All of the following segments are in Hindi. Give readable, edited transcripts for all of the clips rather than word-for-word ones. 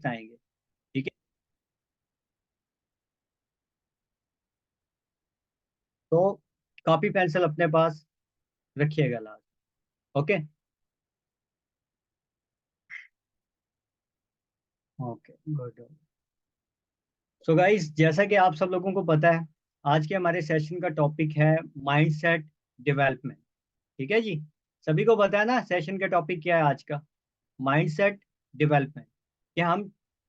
आएंगे। ठीक है, तो कॉपी पेंसिल अपने पास रखिएगा last. Okay. Okay good. So guys, जैसा कि आप सब लोगों को पता है, आज के हमारे सेशन का टॉपिक है माइंडसेट डेवलपमेंट। ठीक है जी, सभी को पता है ना सेशन का टॉपिक क्या है आज का? Mindset development. कि हम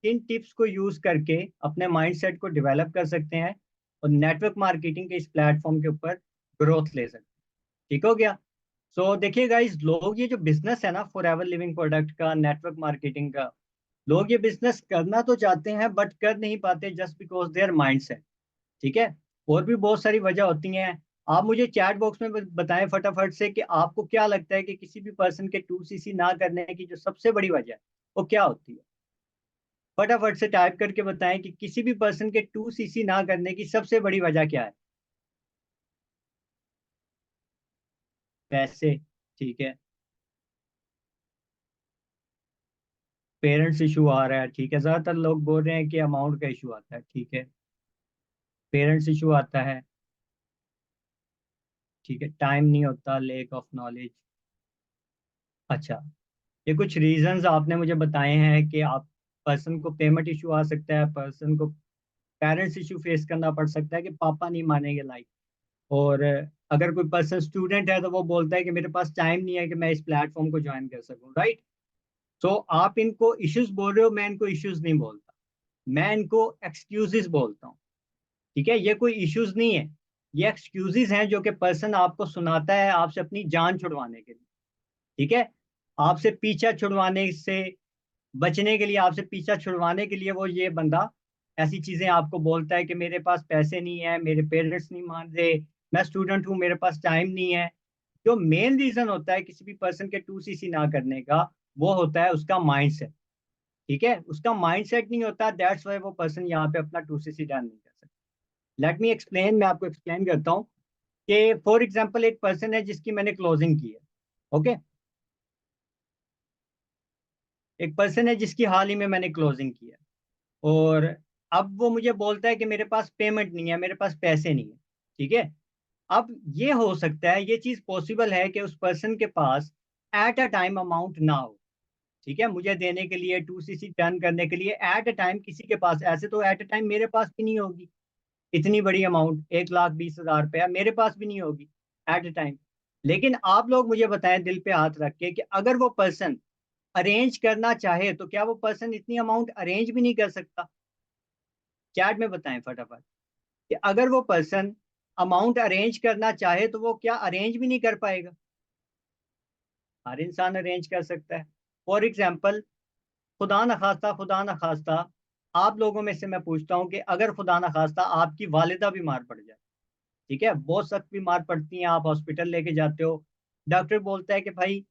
किन टिप्स को यूज करके अपने माइंडसेट को डेवलप कर सकते हैं और नेटवर्क मार्केटिंग के इस प्लेटफॉर्म के ऊपर ग्रोथ ले सकते हैं। ठीक हो गया? सो देखिए गाइस, लोग ये जो बिजनेस है ना फॉर एवर लिविंग प्रोडक्ट का, नेटवर्क मार्केटिंग का, लोग ये बिजनेस करना तो चाहते हैं बट कर नहीं पाते जस्ट बिकॉज देयर माइंडसेट। ठीक है, और भी बहुत सारी वजह होती हैं। आप मुझे चैट बॉक्स में बताएं फटाफट से कि आपको क्या लगता है कि किसी भी पर्सन के 2cc ना करने की जो सबसे बड़ी वजह है वो क्या होती है? फटाफट से टाइप करके बताएं कि किसी भी पर्सन के 2cc ना करने की सबसे बड़ी वजह क्या है? पैसे। ठीक है। पेरेंट्स इशू आ रहा है। ठीक है, ज्यादातर लोग बोल रहे हैं कि अमाउंट का इशू आता है। ठीक है, पेरेंट्स इशू आता है। ठीक है, टाइम नहीं होता, लेक ऑफ नॉलेज। अच्छा, ये कुछ रीजंस आपने मुझे बताए हैं कि आप पर्सन को पेमेंट इशू आ सकता है, पर्सन को पेरेंट्स इशू फेस करना पड़ सकता है कि पापा नहीं मानेंगे लाइक। और अगर कोई पर्सन स्टूडेंट है तो वो बोलता है कि मेरे पास टाइम नहीं है कि मैं इस प्लेटफॉर्म को ज्वाइन कर सकूं, राइट? तो आप इनको इश्यूज बोल रहे हो, मैं इनको इश्यूज नहीं बोलता, मैं इनको एक्सक्यूजेस बोलता हूँ। ठीक है, ये कोई इश्यूज नहीं है, ये एक्सक्यूजेस हैं जो कि पर्सन आपको सुनाता है आपसे अपनी जान छुड़वाने के लिए। ठीक है, आपसे पीछा छुड़वाने से बचने के लिए, आपसे पीछा छुड़वाने के लिए वो ये बंदा ऐसी चीजें आपको बोलता है कि मेरे पास पैसे नहीं है, मेरे पेरेंट्स नहीं मान रहे, मैं स्टूडेंट हूँ, मेरे पास टाइम नहीं है। जो मेन रीजन होता है किसी भी पर्सन के 2cc ना करने का, वो होता है उसका माइंड सेट। ठीक है, उसका माइंड सेट नहीं होता, दैट्स वाई वो पर्सन यहाँ पे अपना 2cc डन नहीं कर सकता। लेट मी एक्सप्लेन, मैं आपको एक्सप्लेन करता हूँ कि फॉर एग्जाम्पल एक पर्सन है जिसकी मैंने क्लोजिंग की है। ओके, एक पर्सन है जिसकी हाल ही में मैंने क्लोजिंग की है, और अब वो मुझे बोलता है कि मेरे पास पेमेंट नहीं है, मेरे पास पैसे नहीं है। ठीक है, अब ये हो सकता है, ये चीज पॉसिबल है कि उस पर्सन के पास एट अ टाइम अमाउंट ना हो। ठीक है, मुझे देने के लिए, 2cc टर्न करने के लिए एट अ टाइम किसी के पास, ऐसे तो एट अ टाइम मेरे पास भी नहीं होगी इतनी बड़ी अमाउंट, 1,20,000 रुपया मेरे पास भी नहीं होगी एट अ टाइम। लेकिन आप लोग मुझे बताएं दिल पे हाथ रख के कि अगर वो पर्सन अरेंज करना चाहे तो क्या वो पर्सन इतनी अमाउंट अरेंज भी नहीं कर सकता? चैट में बताएं फटाफट कि अगर वो पर्सन अमाउंट अरेंज करना चाहे तो वो क्या अरेंज भी नहीं कर पाएगा? हर इंसान अरेंज कर सकता है। फॉर एग्जाम्पल, खुदा न खास्ता आप लोगों में से मैं पूछता हूँ कि अगर खुदा न खास्ता आपकी वालिदा बीमार पड़ जाए, ठीक है, बहुत सख्त बीमार पड़ती हैं, आप हॉस्पिटल लेके जाते हो, डॉक्टर बोलता है कि भाई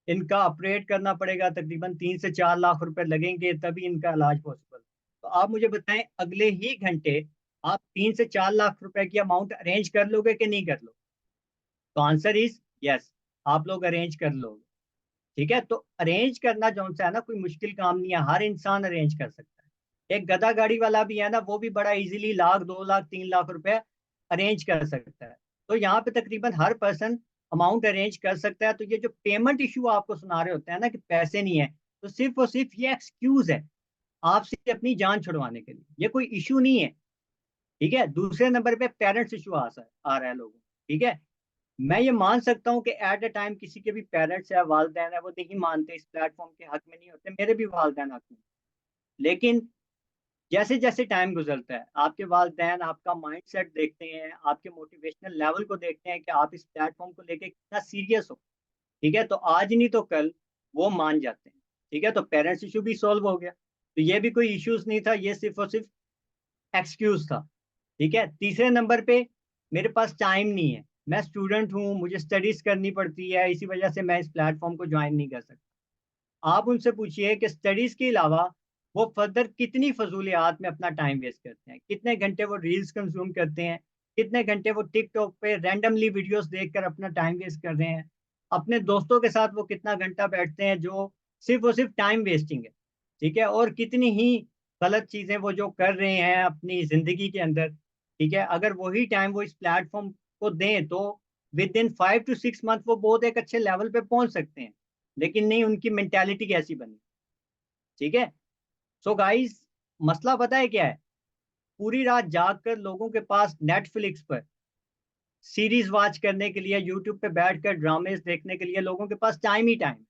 इनका ऑपरेट करना पड़ेगा, तकरीबन 3 से 4 लाख रुपए लगेंगे तभी इनका इलाज पॉसिबल। तो आप मुझे बताएं, अगले ही घंटे आप 3 से 4 लाख रुपए की अमाउंट अरेंज कर लोगे कि नहीं कर लोगे? तो आंसर इज यस, आप लोग अरेंज कर लोगे। ठीक है, तो अरेंज करना जो सा है ना, कोई मुश्किल काम नहीं है, हर इंसान अरेंज कर सकता है। एक गधा गाड़ी वाला भी है ना, वो भी बड़ा इजीली 1 लाख, 2 लाख, 3 लाख रुपए अरेंज कर सकता है। तो यहाँ पे तकरीबन हर पर्सन अमाउंट अरेंज कर सकता है। तो ये जो पेमेंट इशू आपको सुना रहे होते हैं ना कि पैसे नहीं है, तो सिर्फ और सिर्फ ये एक्सक्यूज है आपसे अपनी जान छुड़वाने के लिए, ये कोई इशू नहीं है। ठीक है, दूसरे नंबर पे पेरेंट्स इशू आ रहा है लोगों को। ठीक है, मैं ये मान सकता हूँ कि एट अ टाइम किसी के भी पेरेंट्स है, वालदेन है, वो नहीं मानते, इस प्लेटफॉर्म के हक में नहीं होते, मेरे भी वालदेन हक में। लेकिन जैसे जैसे टाइम गुजरता है, आपके वालदेन आपका माइंडसेट देखते हैं, आपके मोटिवेशनल लेवल को देखते हैं कि आप इस प्लेटफॉर्म को लेके कितना सीरियस हो। ठीक है, तो आज नहीं तो कल वो मान जाते हैं। ठीक है, तो पेरेंट्स इशू भी सॉल्व हो गया, तो ये भी कोई इश्यूज नहीं था, ये सिर्फ और सिर्फ एक्सक्यूज था। ठीक है, तीसरे नंबर पे मेरे पास टाइम नहीं है, मैं स्टूडेंट हूँ, मुझे स्टडीज करनी पड़ती है, इसी वजह से मैं इस प्लेटफॉर्म को ज्वाइन नहीं कर सकता। आप उनसे पूछिए कि स्टडीज के अलावा वो फर्दर कितनी फजूलियात में अपना टाइम वेस्ट करते हैं, कितने घंटे वो रील्स कंज्यूम करते हैं, कितने घंटे वो टिकटॉक पे रैंडमली वीडियोस देखकर अपना टाइम वेस्ट कर रहे हैं, अपने दोस्तों के साथ वो कितना घंटा बैठते हैं जो सिर्फ और सिर्फ टाइम वेस्टिंग है। ठीक है, और कितनी ही गलत चीजें वो जो कर रहे हैं अपनी जिंदगी के अंदर, ठीक है, अगर वही टाइम वो इस प्लेटफॉर्म को दें तो विद इन 5 to 6 मंथ वो बहुत एक अच्छे लेवल पे पहुंच सकते हैं। लेकिन नहीं, उनकी मेंटालिटी कैसी बनी। ठीक है। सो गाइस, मसला पता है क्या है? पूरी रात जाग कर लोगों के पास नेटफ्लिक्स पर सीरीज वॉच करने के लिए, यूट्यूब पे बैठकर ड्रामेस देखने के लिए लोगों के पास टाइम ही टाइम।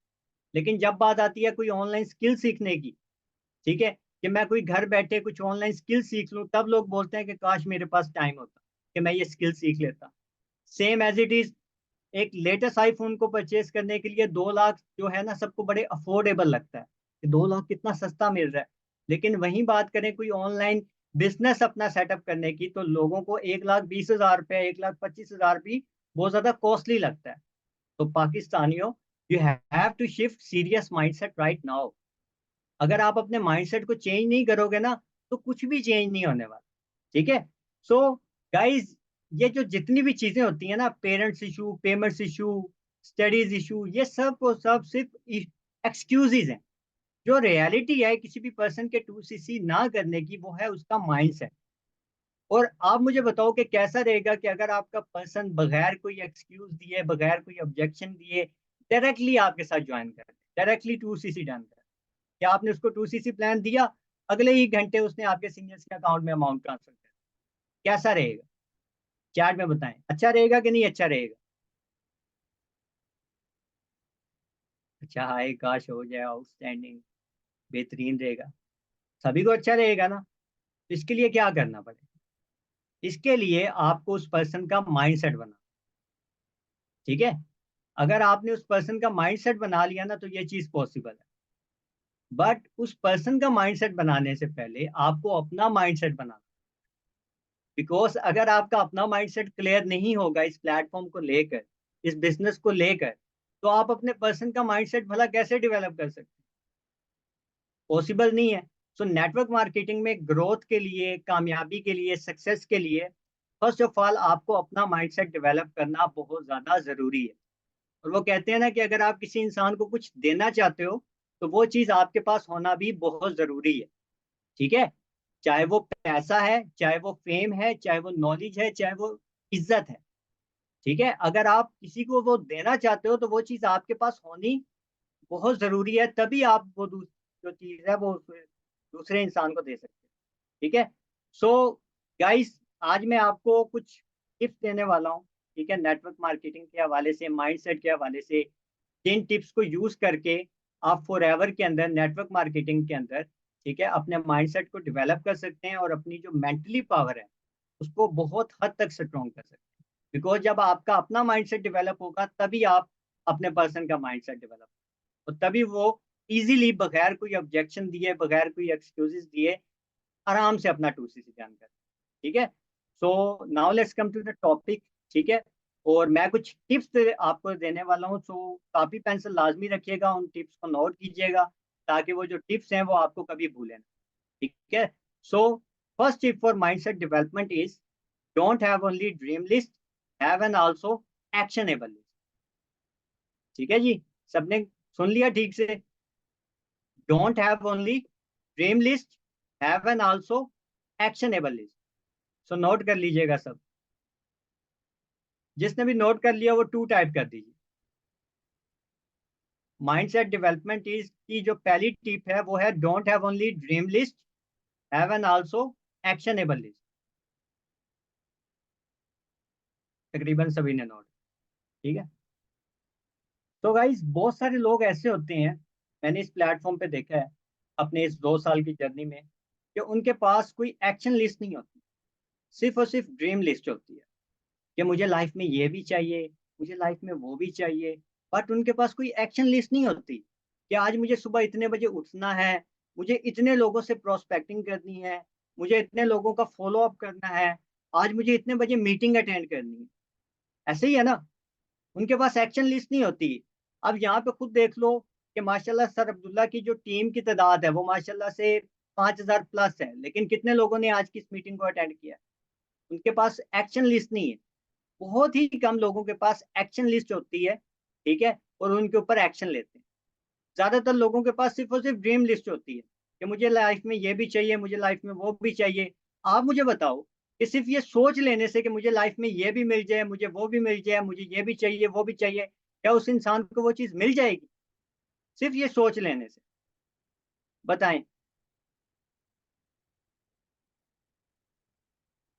लेकिन जब बात आती है कोई ऑनलाइन स्किल सीखने की, ठीक है, कि मैं कोई घर बैठे कुछ ऑनलाइन स्किल सीख लूं, तब लोग बोलते हैं कि काश मेरे पास टाइम होता कि मैं ये स्किल सीख लेता। सेम एज इट इज, एक लेटेस्ट आईफोन को परचेज करने के लिए 2 लाख जो है ना, सबको बड़े अफोर्डेबल लगता है कि 2 लाख कितना सस्ता मिल रहा है। लेकिन वहीं बात करें कोई ऑनलाइन बिजनेस अपना सेटअप करने की, तो लोगों को 1,20,000 रुपये, 1,25,000 भी बहुत ज्यादा कॉस्टली लगता है। तो पाकिस्तानियों, you have to shift serious mindset right now. अगर आप अपने माइंडसेट को चेंज नहीं करोगे ना, तो कुछ भी चेंज नहीं होने वाला। ठीक है। सो गाइज, ये जो जितनी भी चीजें होती हैं ना, parents issue, payments issue, studies issue, ये सब को सब सिर्फ एक्सक्यूजेज हैं। जो रियलिटी है किसी भी पर्सन के 2cc ना करने की, वो है उसका माइंडसेट। और आप मुझे बताओ कि कैसा रहेगा कि अगर आपका पर्सन बगैर कोई एक्सक्यूज दिए, बगैर कोई ऑब्जेक्शन दिए, डायरेक्टली आपके साथ ज्वाइन कर, डायरेक्टली 2cc डन कर, क्या आपने उसको 2cc प्लान दिया, अगले ही घंटे उसने आपके सीनियर्स के अकाउंट में अमाउंट ट्रांसफर कर, कैसा रहेगा? चैट में बताएं, अच्छा रहेगा कि नहीं अच्छा रहेगा? अच्छा, हाय, काश हो जाए, आउटस्टैंडिंग, बेहतरीन रहेगा, सभी को अच्छा रहेगा ना। तो इसके लिए क्या करना पड़ेगा? इसके लिए आपको उस पर्सन का माइंडसेट बना। ठीक है। अगर आपने उस पर्सन का माइंडसेट बना लिया ना, तो ये चीज पॉसिबल है। बट उस पर्सन का माइंडसेट बनाने से पहले आपको अपना माइंडसेट बनाना। बिकॉज अगर आपका अपना माइंडसेट क्लियर नहीं होगा इस प्लेटफॉर्म को लेकर, इस बिजनेस को लेकर, तो आप अपने पर्सन का माइंडसेट भला कैसे डेवलप कर सकते हैं? पॉसिबल नहीं है। सो नेटवर्क मार्केटिंग में ग्रोथ के लिए, कामयाबी के लिए, सक्सेस के लिए, फर्स्ट ऑफ ऑल आपको अपना माइंडसेट डेवलप करना बहुत ज्यादा जरूरी है। और वो कहते हैं ना कि अगर आप किसी इंसान को कुछ देना चाहते हो, तो वो चीज आपके पास होना भी बहुत जरूरी है। ठीक है। चाहे वो पैसा है, चाहे वो फेम है, चाहे वो नॉलेज है, चाहे वो इज्जत है। ठीक है। अगर आप किसी को वो देना चाहते हो, तो वो चीज आपके पास होनी बहुत जरूरी है, तभी आप वो जो चीज है वो दूसरे इंसान को दे सकते हैं। ठीक है। सो गाइस, आज मैं आपको कुछ टिप्स देने वाला हूँ। ठीक है, नेटवर्क मार्केटिंग के हवाले से, माइंडसेट के हवाले से, जिन टिप्स को यूज करके आप फॉर एवर के अंदर, नेटवर्क मार्केटिंग के अंदर, ठीक है, अपने माइंडसेट को डेवलप कर सकते हैं और अपनी जो मेंटली पावर है उसको बहुत हद तक स्ट्रॉन्ग कर सकते हैं। बिकॉज जब आपका अपना माइंडसेट डेवलप होगा, तभी आप अपने पर्सन का माइंडसेट डेवलप, और तभी वो इजीली, बगैर कोई ऑब्जेक्शन दिए, बगैर कोई एक्सक्यूजेस दिए, आराम से अपना 2cc जान कर। ठीक है। So now let's come to the topic. ठीक है। और मैं कुछ टिप्स आपको देने वाला हूँ, सो कॉपी पेंसिल लाजमी रखिएगा, उन टिप्स को नोट कीजिएगा, ताकि वो जो टिप्स हैं वो आपको कभी भूलें ना। ठीक है। So first tip for mindset development is, don't have only dream list, have an also actionable list. ठीक है जी, सबने सुन लिया ठीक से? Don't have only dream list, have an also actionable list. So note कर लीजिएगा सब। जिसने भी नोट कर लिया वो 2 टाइप कर दीजिए। माइंडसेट डेवलपमेंट इज की जो पहली टिप है वो है, don't have only dream list, have an also actionable list. तकरीबन सभी ने नोट। ठीक है। तो गाइस, बहुत सारे लोग ऐसे होते हैं, मैंने इस प्लेटफॉर्म पे देखा है अपने इस 2 साल की जर्नी में, कि उनके पास कोई एक्शन लिस्ट नहीं होती, सिर्फ और सिर्फ ड्रीम लिस्ट होती है कि मुझे लाइफ में ये भी चाहिए, मुझे लाइफ में वो भी चाहिए। बट उनके पास कोई एक्शन लिस्ट नहीं होती कि आज मुझे सुबह इतने बजे उठना है, मुझे इतने लोगों से प्रोस्पेक्टिंग करनी है, मुझे इतने लोगों का फॉलो अप करना है, आज मुझे इतने बजे मीटिंग अटेंड करनी है। ऐसे ही है ना, उनके पास एक्शन लिस्ट नहीं होती। अब यहाँ पे खुद देख लो कि माशाल्लाह सर अब्दुल्ला की जो टीम की तादाद है वो माशाल्लाह से 5,000 प्लस है, लेकिन कितने लोगों ने आज की इस मीटिंग को अटेंड किया? उनके पास एक्शन लिस्ट नहीं है। बहुत ही कम लोगों के पास एक्शन लिस्ट होती है। ठीक है। और उनके ऊपर एक्शन लेते हैं। ज्यादातर लोगों के पास सिर्फ और सिर्फ ड्रीम लिस्ट होती है। कि मुझे लाइफ में ये भी चाहिए, मुझे लाइफ में वो भी चाहिए। आप मुझे बताओ कि सिर्फ ये सोच लेने से कि मुझे लाइफ में ये भी मिल जाए, मुझे वो भी मिल जाए, मुझे ये भी चाहिए वो भी चाहिए, क्या उस इंसान को वो चीज़ मिल जाएगी सिर्फ ये सोच लेने से? बताएं।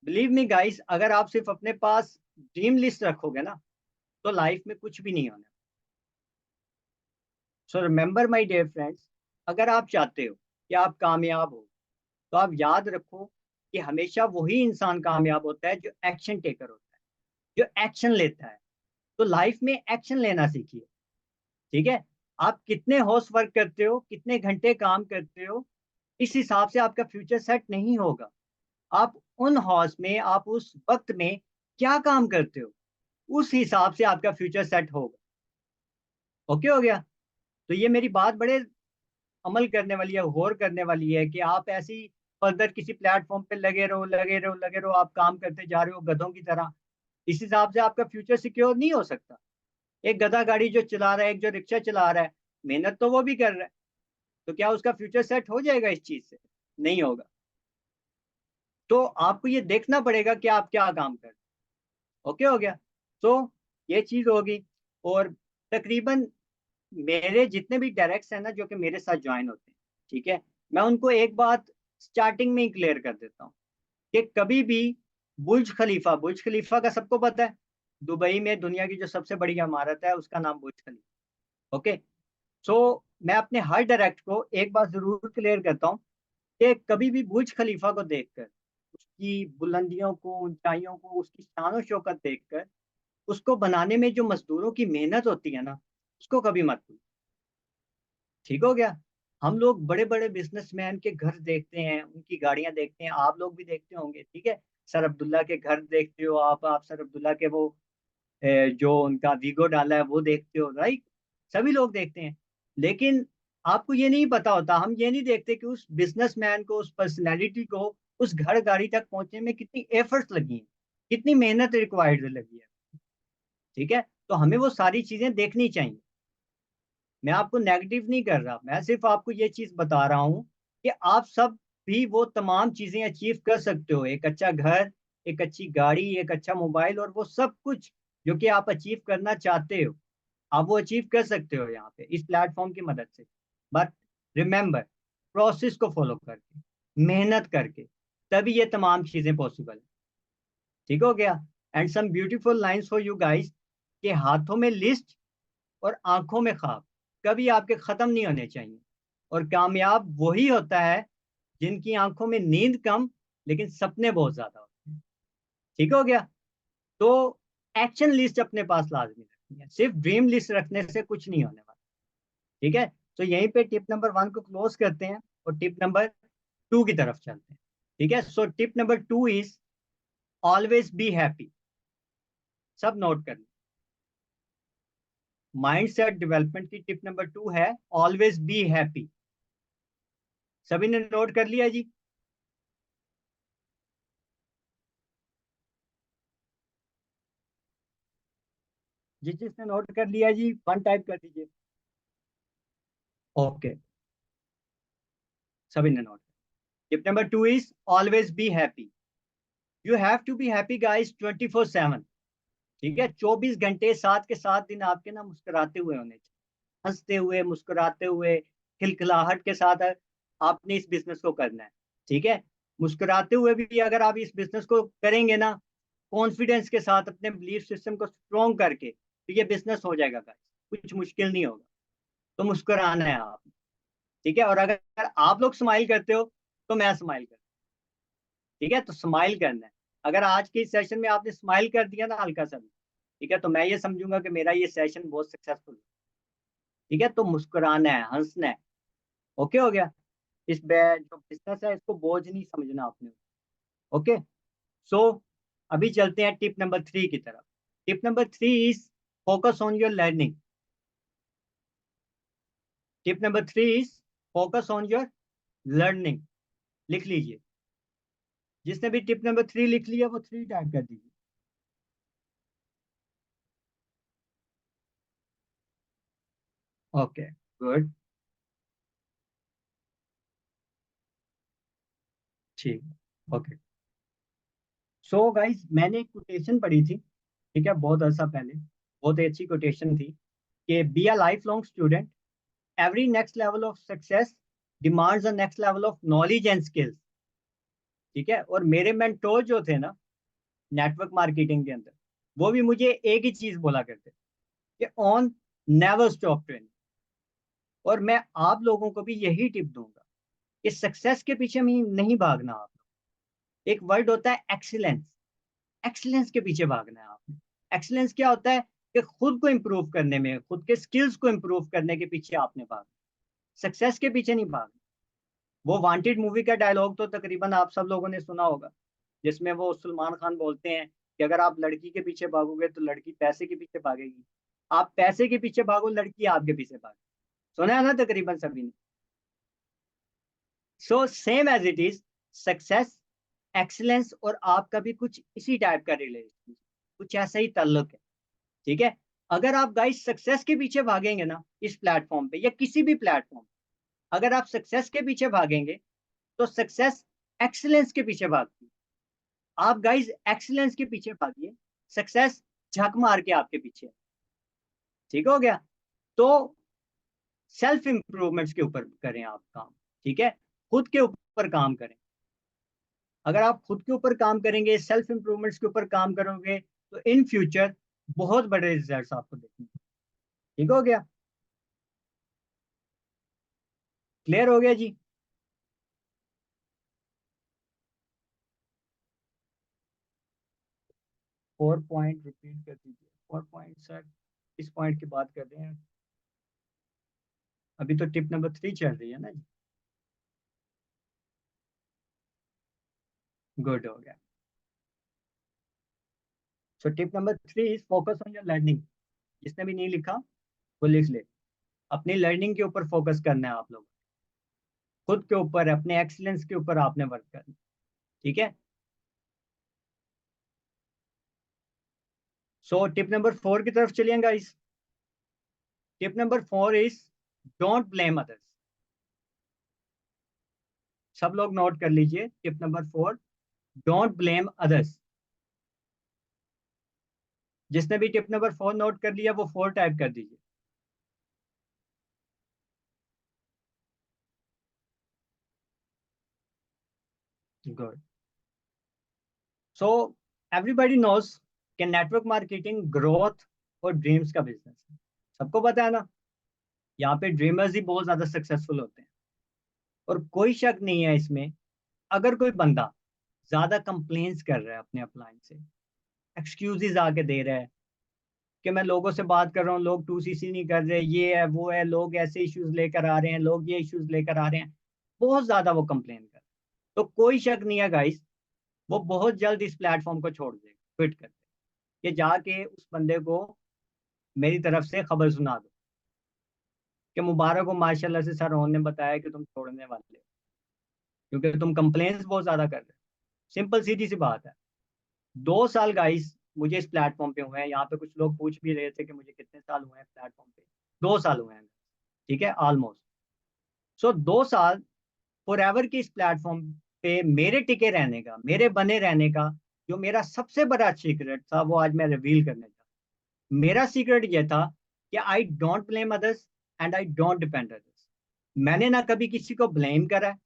बिलीव मी गाइस, अगर आप सिर्फ अपने पास ड्रीम लिस्ट रखोगे ना, तो लाइफ में कुछ भी नहीं होना। So remember my dear friends, अगर आप चाहते हो कि आप कामयाब हो, तो आप याद रखो कि हमेशा वही इंसान कामयाब होता है जो एक्शन टेकर होता है, जो एक्शन लेता है। तो लाइफ में एक्शन लेना सीखिए। ठीक है? आप कितने हॉर्स वर्क करते हो, कितने घंटे काम करते हो, इस हिसाब से आपका फ्यूचर सेट नहीं होगा। आप उन हॉर्स में, आप उस वक्त में क्या काम करते हो, उस हिसाब से आपका फ्यूचर सेट होगा। ओके हो गया? तो ये मेरी बात बड़े अमल करने वाली है, गौर करने वाली है कि आप ऐसी फर्दर किसी प्लेटफॉर्म पे लगे रहो, लगे रहो, लगे रहो, आप काम करते जा रहे हो गधों की तरह। इस हिसाब से आपका फ्यूचर सिक्योर नहीं हो सकता। एक गधा गाड़ी जो चला रहा है, एक जो रिक्शा चला रहा है, मेहनत तो वो भी कर रहा है, तो क्या उसका फ्यूचर सेट हो जाएगा इस चीज से? नहीं होगा। तो आपको ये देखना पड़ेगा कि आप क्या काम कर रहे हो। ओके हो गया? तो ये चीज होगी। और तकरीबन मेरे जितने भी डायरेक्ट्स हैं ना, जो कि मेरे साथ ज्वाइन होते हैं, ठीक है, मैं उनको एक बात स्टार्टिंग में ही क्लियर कर देता हूँ कि कभी भी बुर्ज खलीफा का सबको पता है, दुबई में दुनिया की जो सबसे बड़ी इमारत है उसका नाम बुर्ज खलीफा। ओके। सो मैं अपने हर डायरेक्ट को एक बात जरूर क्लियर करता हूँ कि कभी भी बुर्ज खलीफा को देखकर, उसकी बुलंदियों को, ऊंचाइयों को, उसकी शान शौकत देखकर, उसको बनाने में जो मजदूरों की मेहनत होती है ना, उसको कभी मत भूलो। ठीक हो गया? हम लोग बड़े बड़े बिजनेसमैन के घर देखते हैं, उनकी गाड़ियां देखते हैं, आप लोग भी देखते होंगे, ठीक है। सर अब्दुल्ला के घर देखते हो आप सर अब्दुल्ला के वो जो उनका वीगो डाला है वो देखते हो, राइट? सभी लोग देखते हैं। लेकिन आपको ये नहीं पता होता, हम ये नहीं देखते कि उस बिजनेसमैन को, उस पर्सनैलिटी को, उस घर गाड़ी तक पहुंचने में कितनी एफर्ट्स लगी हैं, कितनी मेहनत रिक्वायर्ड लगी है। ठीक है? तो हमें वो सारी चीजें देखनी चाहिए। मैं आपको नेगेटिव नहीं कर रहा, मैं सिर्फ आपको ये चीज बता रहा हूँ कि आप सब भी वो तमाम चीजें अचीव कर सकते हो। एक अच्छा घर, एक अच्छी गाड़ी, एक अच्छा मोबाइल, और वो सब कुछ जो कि आप अचीव करना चाहते हो, आप वो अचीव कर सकते हो यहाँ पे इस प्लेटफॉर्म की मदद से। बट रिमेंबर, प्रोसेस को फॉलो करके, मेहनत करके, तभी ये तमाम चीजें पॉसिबल है। ठीक हो गया? And some beautiful lines for you guys, के हाथों में लिस्ट और आंखों में ख्वाब कभी आपके खत्म नहीं होने चाहिए। और कामयाब वही होता है जिनकी आंखों में नींद कम, लेकिन सपने बहुत ज्यादा होते हैं। ठीक हो गया? तो एक्शन लिस्ट अपने पास लाजमी रखनी है, सिर्फ ड्रीम लिस्ट रखने से कुछ नहीं होने वाला। ठीक है? तो यहीं पे टिप नंबर 1 को क्लोज करते हैं और टिप नंबर 2 की तरफ चलते हैं। ठीक है? So tip number 2 is always be happy. सब नोट कर, माइंड सेट डेवलपमेंट की टिप नंबर 2 है ऑलवेज बी हैप्पी। सभी ने नोट कर लिया जी? जिस जिसने नोट कर लिया जी, 1 टाइप कर दीजिए। ओके, सभी ने note. Tip number 2 is always be happy. You have to be happy guys 24/7। ठीक है? 24 घंटे, 7 के 7 दिन आपके ना मुस्कुराते हुए होने चाहिए, हंसते हुए, मुस्कुराते हुए, खिलखिलाहट के साथ आपने इस बिजनेस को करना है। ठीक है? मुस्कुराते हुए भी अगर आप इस बिजनेस को करेंगे ना, कॉन्फिडेंस के साथ, अपने बिलीफ सिस्टम को स्ट्रॉन्ग करके, तो ये बिजनेस हो जाएगा गाइस। कुछ मुश्किल नहीं होगा। तो मुस्कुराना है आप। ठीक है? और अगर आप लोग स्माइल करते हो, तो मैं स्माइल करता हूं। ठीक है? तो स्माइल करना है। अगर आज के सेशन में आपने स्माइल कर दिया ना हल्का सा भी, ठीक है, तो मैं ये समझूंगा कि मेरा ये सेशन बहुत सक्सेसफुल है। ठीक है? तो मुस्कुराना है, हंसना है। ओके हो गया? जो बिजनेस है इसको बोझ नहीं समझना आपने। ओके। सो अभी चलते हैं टिप नंबर 3 की तरफ। Tip number 3 is focus on your learning. Tip number 3 is focus on your learning. लिख लीजिए। जिसने भी टिप नंबर 3 लिख लिया वो 3 टाइप कर दीजिए। Okay, good. ठीक, ओके। सो गाइस, मैंने एक कोटेशन पढ़ी थी, ठीक है, बहुत अर्सा पहले। बहुत ही अच्छी कोटेशन थी कि be a life long student, every next level of success demands a next level of knowledge and skills. ठीक है, और मेरे मेंटोर जो थे ना नेटवर्क मार्केटिंग के अंदर, वो भी मुझे एक ही चीज बोला करते कि ऑन नेवर स्टॉप ट्रेनिंग। और मैं आप लोगों को भी यही टिप दूंगा कि सक्सेस के पीछे में नहीं भागना आप। एक वर्ड होता है एक्सीलेंस, एक्सीलेंस के पीछे भागना है आपने। एक्सीलेंस क्या होता है कि खुद को इंप्रूव करने में, खुद के स्किल्स को इंप्रूव करने के पीछे आपने भागना, सक्सेस के पीछे नहीं भागना। वो वांटेड मूवी का डायलॉग तो तकरीबन आप सब लोगों ने सुना होगा, जिसमें वो सलमान खान बोलते हैं कि अगर आप लड़की के पीछे भागोगे तो लड़की पैसे के पीछे भागेगी, आप पैसे के पीछे भागो लड़की आपके पीछे भागे। सुना है ना तकरीबन सभी ने। So same as it is, success, excellence और आपका भी कुछ इसी टाइप का रिलेशन, कुछ ऐसा ही ताल्लुक है। ठीक है, अगर आप गाइस सक्सेस के पीछे भागेंगे ना इस प्लेटफॉर्म पे या किसी भी प्लेटफॉर्म, अगर आप सक्सेस के पीछे भागेंगे तो सक्सेस एक्सीलेंस के पीछे भागती है। आप गाइस एक्सीलेंस के पीछे भागिए, सक्सेस झक मार के आपके पीछे है। ठीक हो गया। तो सेल्फ इंप्रूवमेंट्स के ऊपर करें आप काम। ठीक है, खुद के ऊपर काम करें। अगर आप खुद के ऊपर काम करेंगे, सेल्फ इंप्रूवमेंट्स के ऊपर काम करोगे, तो इन फ्यूचर बहुत बड़े रिजल्ट्स आपको देखेंगे। ठीक हो गया, क्लियर हो गया जी। 4 पॉइंट रिपीट कर दीजिए। 4 पॉइंट सर, इस पॉइंट की बात कर रहे हैं। अभी तो टिप नंबर 3 चल रही है ना जी। गुड हो गया। So tip number 3 is focus on your learning. जिसने भी नहीं लिखा वो लिख ले। अपनी लर्निंग के ऊपर फोकस करना है आप लोग, खुद के ऊपर, अपने एक्सीलेंस के ऊपर आपने वर्क करना। ठीक है। सो टिप नंबर 4 की तरफ चलिए guys. Tip number 4 is don't blame others. सब लोग नोट कर लीजिए, tip number 4, don't blame others. जिसने भी टिप नंबर 4 नोट कर लिया वो 4 टाइप कर दीजिए। गुड। सो एवरीबॉडी नोज कि नेटवर्क मार्केटिंग ग्रोथ और ड्रीम्स का बिजनेस है। सबको पता है ना, यहाँ पे ड्रीमर्स ही बहुत ज्यादा सक्सेसफुल होते हैं। और कोई शक नहीं है इसमें, अगर कोई बंदा ज्यादा कंप्लेन्स कर रहा है अपने अपलाइन से, एक्सक्यूजेज आके दे रहा है कि मैं लोगों से बात कर रहा हूँ, लोग 2CC नहीं कर रहे, ये है वो है, लोग ऐसे इश्यूज लेकर आ रहे हैं, लोग ये इश्यूज लेकर आ रहे हैं, बहुत ज्यादा वो कंप्लेन कर रहे हैं, तो कोई शक नहीं है गाइस, वो बहुत जल्द इस प्लेटफॉर्म को छोड़ देगा, क्विट कर देगा। ये जाके उस बंदे को मेरी तरफ से खबर सुना दो कि मुबारक हो माशाल्लाह से, सर रोहन ने बताया कि तुम छोड़ने वाले हो, क्योंकि तुम कंप्लेन्स बहुत ज्यादा कर रहे हो। सिंपल सीधी सी बात है। 2 साल गाइस मुझे इस प्लेटफॉर्म पे हुए हैं। यहाँ पे कुछ लोग पूछ भी रहे थे कि मुझे कितने साल हुए हैं प्लेटफॉर्म पे। 2 साल हुए हैं। ठीक है, ऑलमोस्ट। सो 2 साल फॉर एवर के इस प्लेटफॉर्म पे मेरे टिके रहने का, मेरे बने रहने का, जो मेरा सबसे बड़ा सीक्रेट था वो आज मैं रिवील करने जा। मेरा सीक्रेट ये था कि I don't blame others and I don't depend others. मैंने ना कभी किसी को ब्लेम करा है,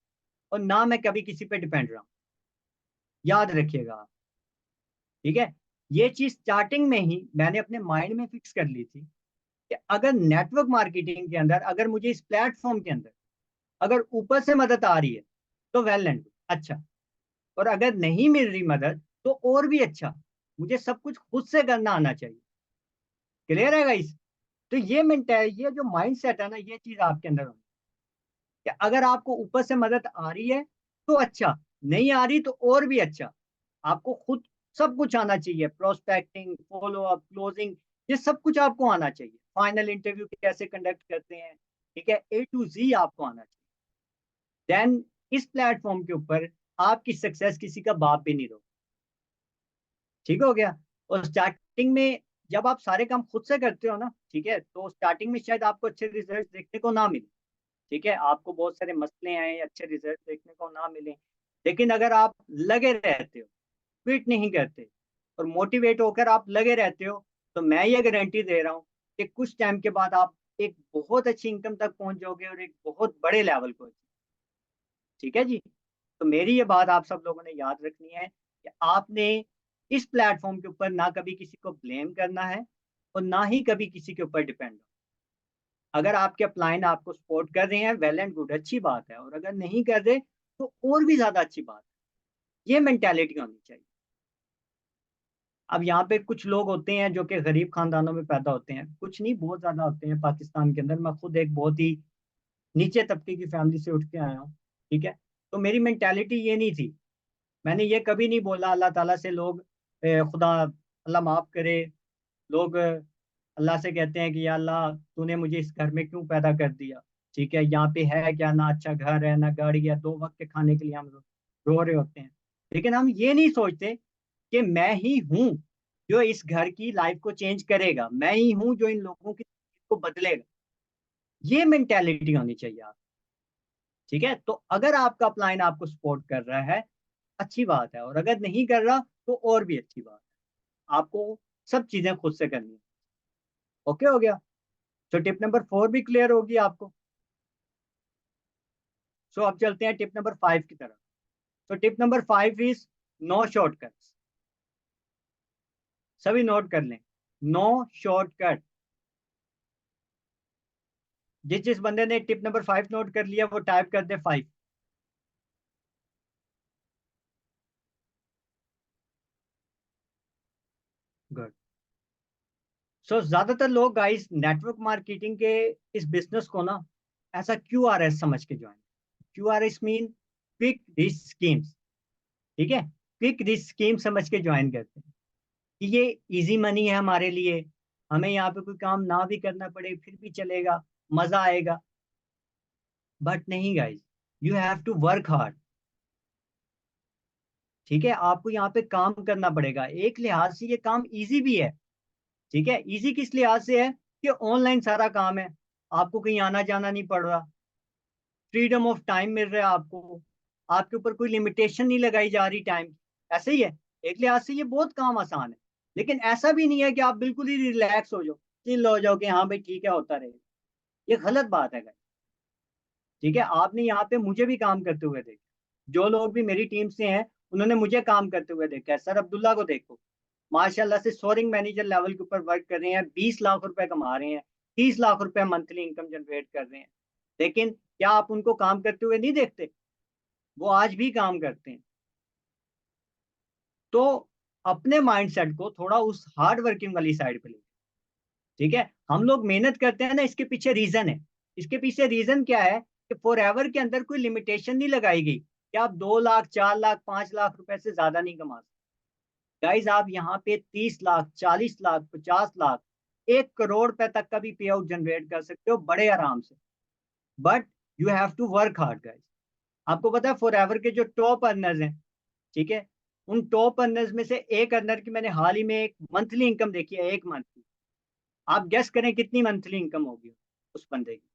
और ना मैं कभी किसी पे डिपेंड रहा हूं। याद रखिएगा आप। ठीक है, ये चीज स्टार्टिंग में ही मैंने अपने माइंड में फिक्स कर ली थी कि अगर नेटवर्क मार्केटिंग के अंदर, अगर मुझे इस प्लेटफॉर्म के अंदर अगर ऊपर से मदद आ रही है तो वेल एंड अच्छा, और अगर नहीं मिल रही मदद तो और भी अच्छा। मुझे सब कुछ खुद से करना आना चाहिए। क्लियर है गाइस। तो ये मिनट है, ये जो माइंड सेट है ना, ये चीज आपके अंदर होनी कि अगर आपको ऊपर से मदद आ रही है तो अच्छा, नहीं आ रही तो और भी अच्छा। आपको खुद सब कुछ आना चाहिए, प्रोस्पेक्टिंग, फॉलो अप, क्लोजिंग, ये सब कुछ आपको आना चाहिए। फाइनल इंटरव्यू कैसे कंडक्ट करते हैं, ठीक है, A to Z आपको आना चाहिए। देन इस प्लेटफॉर्म के ऊपर आपकी सक्सेस किसी का बाप भी नहीं रोक। ठीक हो गया। और स्टार्टिंग में जब आप सारे काम खुद से करते हो ना, ठीक है, तो स्टार्टिंग में शायद आपको अच्छे रिजल्ट देखने को ना मिले। ठीक है, आपको बहुत सारे मसले आए, अच्छे रिजल्ट देखने को ना मिले। लेकिन अगर आप लगे रहते हो, क्विट नहीं करते और मोटिवेट होकर आप लगे रहते हो, तो मैं ये गारंटी दे रहा हूँ कि कुछ टाइम के बाद आप एक बहुत अच्छी इनकम तक पहुंच जाओगे और एक बहुत बड़े लेवल को। ठीक है जी। तो मेरी ये बात आप सब लोगों ने याद रखनी है कि आपने इस प्लेटफॉर्म के ऊपर ना कभी किसी को ब्लेम करना है और ना ही कभी किसी के ऊपर डिपेंड हो। अगर आपके अपलाइन आपको सपोर्ट कर रहे हैं, वेल एंड गुड, अच्छी बात है, और अगर नहीं कर रहे तो और भी ज्यादा अच्छी बात है। ये मेंटेलिटी होनी चाहिए। अब यहाँ पे कुछ लोग होते हैं जो कि गरीब खानदानों में पैदा होते हैं, कुछ नहीं बहुत ज्यादा होते हैं पाकिस्तान के अंदर। मैं खुद एक बहुत ही नीचे तबके की फैमिली से उठ के आया हूँ। ठीक है। तो मेरी मेंटेलिटी ये नहीं थी। मैंने ये कभी नहीं बोला अल्लाह ताला से, लोग खुदा अल्लाह माफ करे, लोग अल्लाह से कहते हैं कि या अल्लाह तूने मुझे इस घर में क्यों पैदा कर दिया। ठीक है, यहाँ पे है क्या, ना अच्छा घर है ना गाड़ी है, दो वक्त के खाने के लिए हम रो रहे होते हैं। लेकिन हम ये नहीं सोचते कि मैं ही हूँ जो इस घर की लाइफ को चेंज करेगा, मैं ही हूँ जो इन लोगों की को बदलेगा। ये मेंटेलिटी होनी चाहिए आप। ठीक है। तो अगर आपका अपलाइन आपको सपोर्ट कर रहा है, अच्छी बात है, और अगर नहीं कर रहा तो और भी अच्छी बात है। आपको सब चीजें खुद से करनी है। ओके हो गया। तो टिप नंबर 4 भी क्लियर होगी आपको। सो अब चलते हैं टिप नंबर 5 की तरफ। तो tip number 5 is no shortcuts. सभी नोट कर लें, नो शॉर्टकट। जिस जिस बंदे ने टिप नंबर 5 नोट कर लिया वो टाइप कर दे 5। गुड। सो ज्यादातर लोग गाइस नेटवर्क मार्केटिंग के इस बिजनेस को ना ऐसा QRS समझ के join. QRS mean quick risk schemes. ठीक है, क्विक रिस्क स्कीम समझ के ज्वाइन करते हैं कि ये इजी मनी है हमारे लिए, हमें यहाँ पे कोई काम ना भी करना पड़े फिर भी चलेगा, मजा आएगा। बट नहीं guys, you have to work hard. ठीक है, आपको यहाँ पे काम करना पड़ेगा। एक लिहाज से ये काम इजी भी है। ठीक है, इजी किस लिहाज से है कि ऑनलाइन सारा काम है, आपको कहीं आना जाना नहीं पड़ रहा, फ्रीडम ऑफ टाइम मिल रहा है आपको, आपके ऊपर कोई लिमिटेशन नहीं लगाई जा रही टाइम। ऐसे ही है। एक लिहाज से ये बहुत काम आसान है। लेकिन ऐसा भी नहीं है कि आप बिल्कुल ही रिलैक्स हो जाओ, चिल हो जाओ कि हाँ भाई ठीक है होता रहेगा। ये गलत बात है guys। ठीक है, आपने यहाँ पे मुझे भी काम करते हुए देखा, जो लोग भी मेरी टीम से हैं उन्होंने मुझे काम करते हुए देखा है। सर अब्दुल्ला को देखो, माशाल्लाह से सोरिंग मैनेजर लेवल के ऊपर वर्क कर रहे हैं, 20 लाख रुपए कमा रहे हैं, 30 लाख रुपए मंथली इनकम जनरेट कर रहे हैं। लेकिन क्या आप उनको काम करते हुए नहीं देखते? वो आज भी काम करते हैं। तो अपने माइंडसेट को थोड़ा उस हार्ड वर्किंग वाली साइड पे ले। ठीक है, हम लोग मेहनत करते हैं ना, इसके पीछे रीजन है। इसके पीछे रीजन क्या है कि फॉर एवर के अंदर कोई लिमिटेशन नहीं लगाई गई कि आप 2 लाख 4 लाख 5 लाख रुपए से ज्यादा नहीं कमा सकते। गाइज आप यहाँ पे 30 लाख 40 लाख 50 लाख 1 करोड़ रुपए तक का भी पे आउट जनरेट कर सकते हो बड़े आराम से। But you have to work hard guys. आपको पता है फॉर एवर के जो टॉप अर्नर्स हैं, ठीक है, उन टॉप अर्नर्स में से एक अर्नर की मैंने हाल ही में एक मंथली इनकम देखी है, एक मंथ की। आप गेस करें कितनी मंथली इनकम होगी उस बंदे की।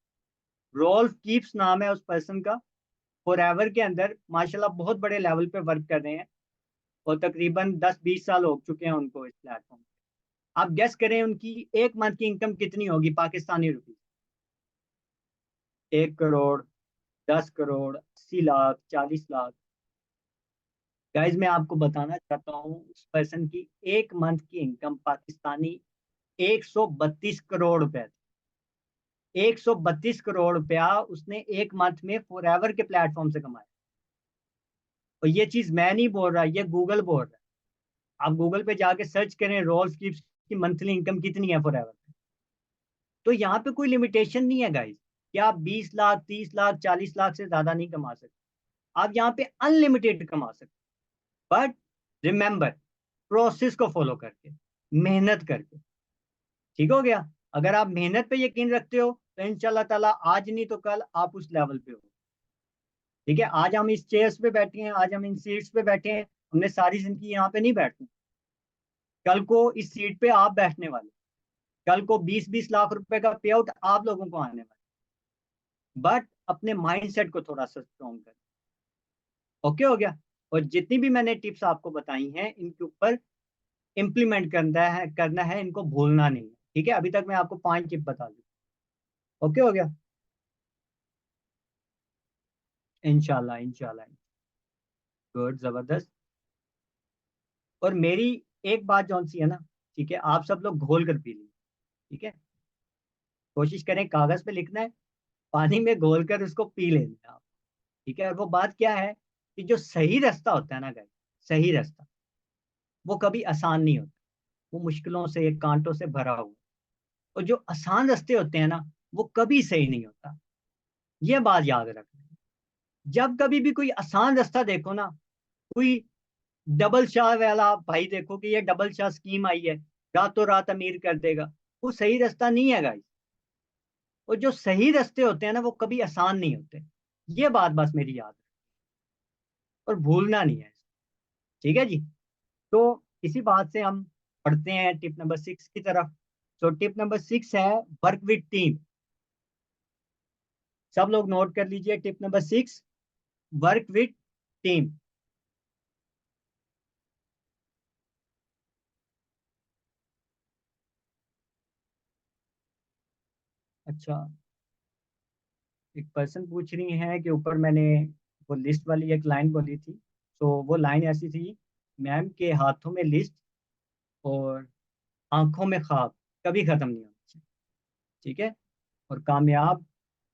रोल्फ कीप्स नाम है उस पर्सन का। फॉर एवर के अंदर माशाल्लाह बहुत बड़े लेवल पे वर्क कर रहे हैं, और तकरीबन 10-20 साल हो चुके हैं उनको इस प्लेटफॉर्म। आप गेस करें उनकी एक मंथ की इनकम कितनी होगी पाकिस्तानी रुपीज। 1 करोड़, 10 करोड़, 80 लाख, 40 लाख। गाइज मैं आपको बताना चाहता हूँ उस पर्सन की एक मंथ की इनकम पाकिस्तानी 132 करोड़ रुपए। 132 करोड़ रुपया उसने एक मंथ में फॉर एवर के प्लेटफॉर्म से कमाया। और ये चीज मैं नहीं बोल रहा, ये गूगल बोल रहा है। आप गूगल पे जाके सर्च करें रोल्स की मंथली इनकम कितनी है फॉर एवर। तो यहाँ पे कोई लिमिटेशन नहीं है गाइस कि आप 20 लाख 30 लाख 40 लाख से ज्यादा नहीं कमा सकते। आप यहाँ पे अनलिमिटेड कमा सकते। बट रिमेंबर, प्रोसेस को फॉलो करके, मेहनत करके। ठीक हो गया। अगर आप मेहनत पे यकीन रखते हो तो इंशाल्लाह ताला आज नहीं तो कल आप उस लेवल पे हो। ठीक है, आज हम इस चेयर्स पे बैठे हैं, आज हम इन सीट्स पे बैठे हैं, हमने सारी जिंदगी यहाँ पे नहीं बैठना। कल को इस सीट पे आप बैठने वाले, कल को 20-20 लाख रुपए का पे आउट आप लोगों को आने वाला। बट अपने माइंडसेट को थोड़ा सा स्ट्रॉन्ग करें। ओके हो गया। और जितनी भी मैंने टिप्स आपको बताई हैं इनके ऊपर इम्प्लीमेंट करना है, इनको भूलना नहीं है। ठीक है, अभी तक मैं आपको 5 टिप बता दी। ओके हो गया। इंशाल्लाह इंशाल्लाह। गुड, जबरदस्त। और मेरी एक बात जौन सी है ना, ठीक है, आप सब लोग घोल कर पी लीजिए। ठीक है, कोशिश करें कागज पे लिखना है, पानी में घोल कर उसको पी लेना है आप। ठीक है, और वो बात क्या है कि जो सही रास्ता होता है ना गाइस, सही रास्ता वो कभी आसान नहीं होता। वो मुश्किलों से, कांटों से भरा हुआ। और जो आसान रास्ते होते हैं ना, वो कभी सही नहीं होता। ये बात याद रखना। जब कभी भी कोई आसान रास्ता देखो ना, कोई डबल शाह वाला भाई देखो कि ये डबल शाह स्कीम आई है, रातों रात अमीर कर देगा, वो सही रास्ता नहीं है गाइस। और जो सही रास्ते होते हैं ना, वो कभी आसान नहीं होते। ये बात बस मेरी याद है, और भूलना नहीं है। ठीक है जी। तो इसी बात से हम पढ़ते हैं टिप नंबर 6 की तरफ। तो टिप नंबर 6 है वर्क विद टीम। सब लोग नोट कर लीजिए, tip number 6, work with team. अच्छा, एक पर्सन पूछ रही है कि ऊपर मैंने वो लिस्ट वाली एक लाइन बोली थी। तो वो लाइन ऐसी थी, मैम के हाथों में लिस्ट और आंखों में ख्वाब कभी खत्म नहीं होते। ठीक है, और कामयाब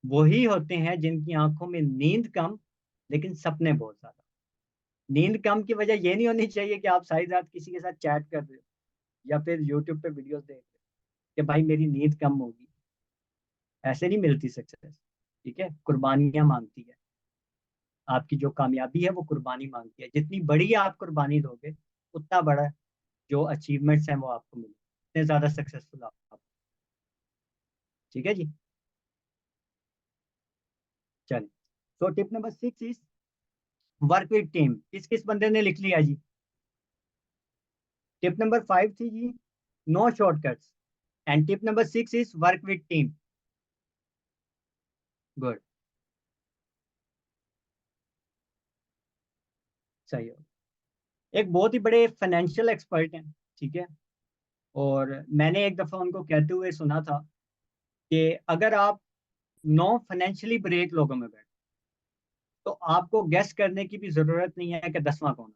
वही होते हैं जिनकी आंखों में नींद कम लेकिन सपने बहुत ज्यादा। नींद कम की वजह ये नहीं होनी चाहिए कि आप सारी रात किसी के साथ चैट कर रहे हो या फिर यूट्यूब पे वीडियोस देख रहे हो कि भाई मेरी नींद कम होगी। ऐसे नहीं मिलती सक्सेस। ठीक है, कुर्बानियां मांगती है। आपकी जो कामयाबी है वो कुर्बानी मांगती है। जितनी बड़ी आप कुर्बानी दोगे, उतना बड़ा जो अचीवमेंट्स हैं वो आपको मिलेंगे, उतने ज्यादा सक्सेसफुल आप। ठीक है जी। चलिए, तो tip number 6 is work with team. किस किस बंदे ने लिख लिया जी? टिप नंबर 5 थी जी, no shortcuts. And tip number 6 is work with team. Good, सही हो। एक बहुत ही बड़े फाइनेंशियल एक्सपर्ट हैं। ठीक है, और मैंने एक दफा उनको कहते हुए सुना था कि अगर आप 9 फाइनेंशियली ब्रेक लोगों में बैठ, तो आपको गेस करने की भी जरूरत नहीं है कि 10वां कौन है।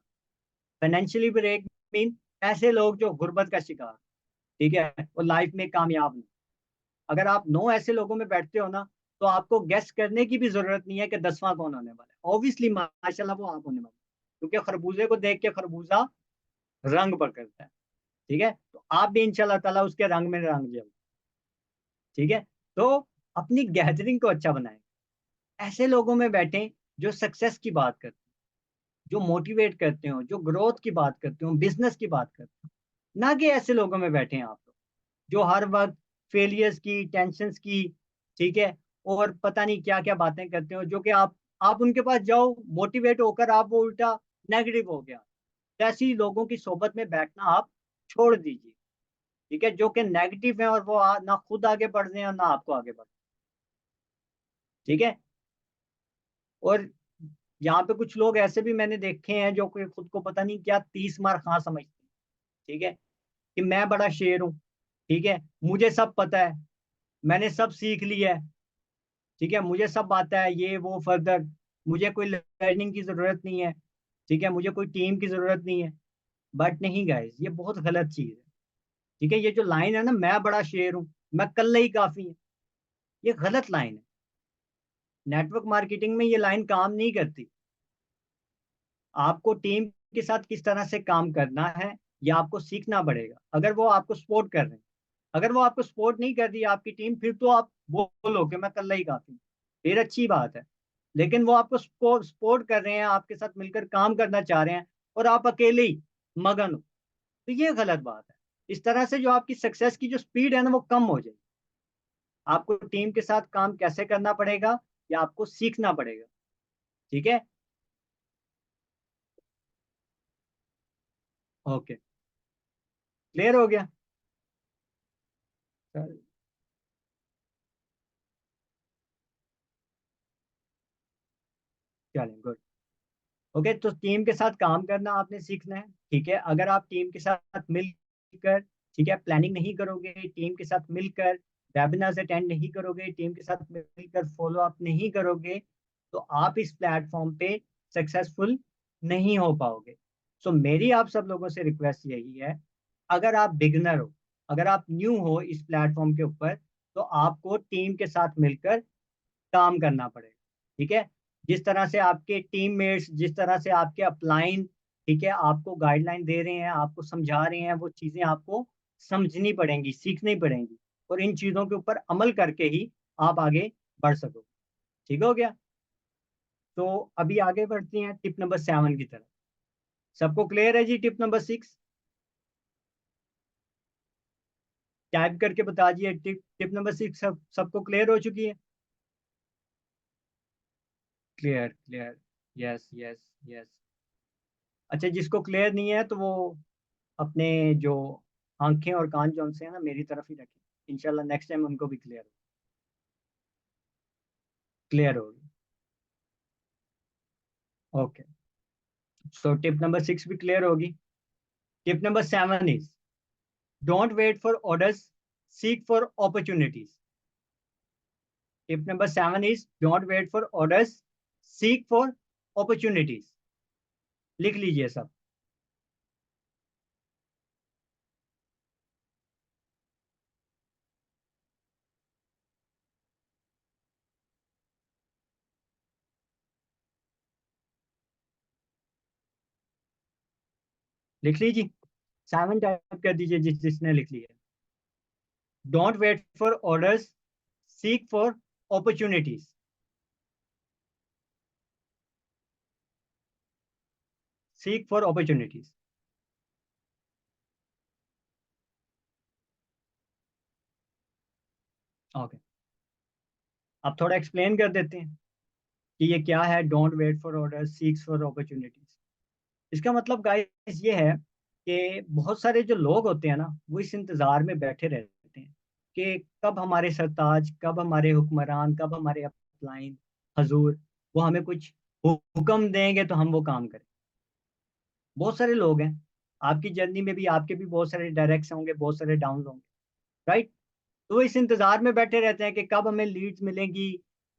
फाइनेंशियली ब्रेक मीन ऐसे लोग जो गुर्बत का शिकार, ठीक है, वो लाइफ में कामयाब नहीं। अगर आप 9 ऐसे लोगों में बैठते हो ना, तो आपको गेस करने की भी जरूरत नहीं है कि 10वां कौन होने वाला है। ऑब्वियसली माशाल्लाह वो आप होने वाले हैं। क्योंकि खरबूजे को देख के खरबूजा रंग पकड़ता है। ठीक है, तो आप भी इंशाल्लाह ताला उसके रंग में रंग जाओ। ठीक है, तो अपनी गैदरिंग को अच्छा बनाएं। ऐसे लोगों में बैठें जो सक्सेस की बात करते हैं, जो मोटिवेट करते हो, जो ग्रोथ की बात करते हो, बिजनेस की बात करते हो। ना कि ऐसे लोगों में बैठे हैं आप लोग जो हर वक्त फेलियर्स की, टेंशन की, ठीक है, और पता नहीं क्या क्या बातें करते हो, जो कि आप उनके पास जाओ मोटिवेट होकर, आप वो उल्टा नेगेटिव हो गया। तो ऐसी लोगों की सोबत में बैठना आप छोड़ दीजिए। ठीक है, जो कि नेगेटिव है और वो ना खुद आगे बढ़ रहे हैं और ना आपको आगे बढ़। ठीक है, और यहाँ पे कुछ लोग ऐसे भी मैंने देखे हैं जो कि खुद को पता नहीं क्या 30 मार खां समझते हैं। ठीक है, कि मैं बड़ा शेर हूँ। ठीक है, मुझे सब पता है, मैंने सब सीख लिया है। ठीक है, मुझे सब आता है, ये वो फर्दर, मुझे कोई लर्निंग की जरूरत नहीं है। ठीक है, मुझे कोई टीम की जरूरत नहीं है। बट नहीं गाइस, ये बहुत गलत चीज है। ठीक है, ये जो लाइन है ना, मैं बड़ा शेर हूँ, मैं कल्ले ही काफी है, ये गलत लाइन है। नेटवर्क मार्केटिंग में ये लाइन काम नहीं करती। आपको टीम के साथ किस तरह से काम करना है, ये आपको सीखना पड़ेगा। अगर वो आपको सपोर्ट कर रहे हैं, अगर वो आपको सपोर्ट नहीं कर रही है आपकी टीम, फिर तो आप बोलो कि मैं कल्ला ही काफी हूं, फिर अच्छी बात है। लेकिन वो आपको सपोर्ट कर रहे हैं, आपके साथ मिलकर काम करना चाह रहे हैं, और आप अकेले ही मगन हो, तो ये गलत बात है। इस तरह से जो आपकी सक्सेस की जो स्पीड है ना, वो कम हो जाएगी। आपको टीम के साथ काम कैसे करना पड़ेगा, या आपको सीखना पड़ेगा। ठीक है, ओके, क्लियर हो गया। चलें, गुड। ओके, तो टीम के साथ काम करना आपने सीखना है। ठीक है, अगर आप टीम के साथ मिलकर, ठीक है, प्लानिंग नहीं करोगे, टीम के साथ मिलकर वेबिनार्स अटेंड नहीं करोगे, टीम के साथ मिलकर फॉलो अप नहीं करोगे, तो आप इस प्लेटफॉर्म पे सक्सेसफुल नहीं हो पाओगे। सो मेरी आप सब लोगों से रिक्वेस्ट यही है, अगर आप बिगनर हो, अगर आप न्यू हो इस प्लेटफॉर्म के ऊपर, तो आपको टीम के साथ मिलकर काम करना पड़ेगा। ठीक है, जिस तरह से आपके टीममेट्स, जिस तरह से आपके अपलाइन, ठीक है, आपको गाइडलाइन दे रहे हैं, आपको समझा रहे हैं, वो चीज़ें आपको समझनी पड़ेंगी, सीखनी पड़ेंगी, और इन चीज़ों के ऊपर अमल करके ही आप आगे बढ़ सको। ठीक हो गया? तो अभी आगे बढ़ते हैं टिप नंबर 7 की तरफ। सबको क्लियर है जी टिप नंबर 6? टाइप करके बता दिए, टिप टिप नंबर 6 सबको क्लियर हो चुकी है? Clear clear, yes yes yes. अच्छा, जिसको क्लियर नहीं है तो वो अपने जो आंखें और कान जो उनसे है ना, मेरी तरफ ही रखें, इंशाल्लाह नेक्स्ट टाइम उनको भी क्लियर होगी। ओके, सो टिप नंबर 6 भी क्लियर होगी। Tip number 7 is don't wait for orders, seek for opportunities. Tip number 7 is don't wait for orders, seek for opportunities. लिख लीजिए सब। लिख लीजिए, 7 टाइप कर दीजिए जिसने लिख लिया। Don't wait for orders, seek for opportunities. Seek for opportunities. Okay, अब थोड़ा एक्सप्लेन कर देते हैं कि ये क्या है don't wait for order, seeks for opportunities. इसका मतलब गाइस ये है कि बहुत सारे जो लोग होते हैं ना, वो इस इंतजार में बैठे रहते हैं कि कब हमारे सरताज, कब हमारे हुक्मरान, कब हमारे अपलाइन हजूर वो हमें कुछ हुक्म देंगे तो हम वो काम करें। बहुत सारे लोग हैं, आपकी जर्नी में भी आपके भी बहुत सारे डायरेक्ट्स होंगे, बहुत सारे डाउन होंगे, राइट? तो वो इस इंतजार में बैठे रहते हैं कि कब हमें लीड्स मिलेंगी,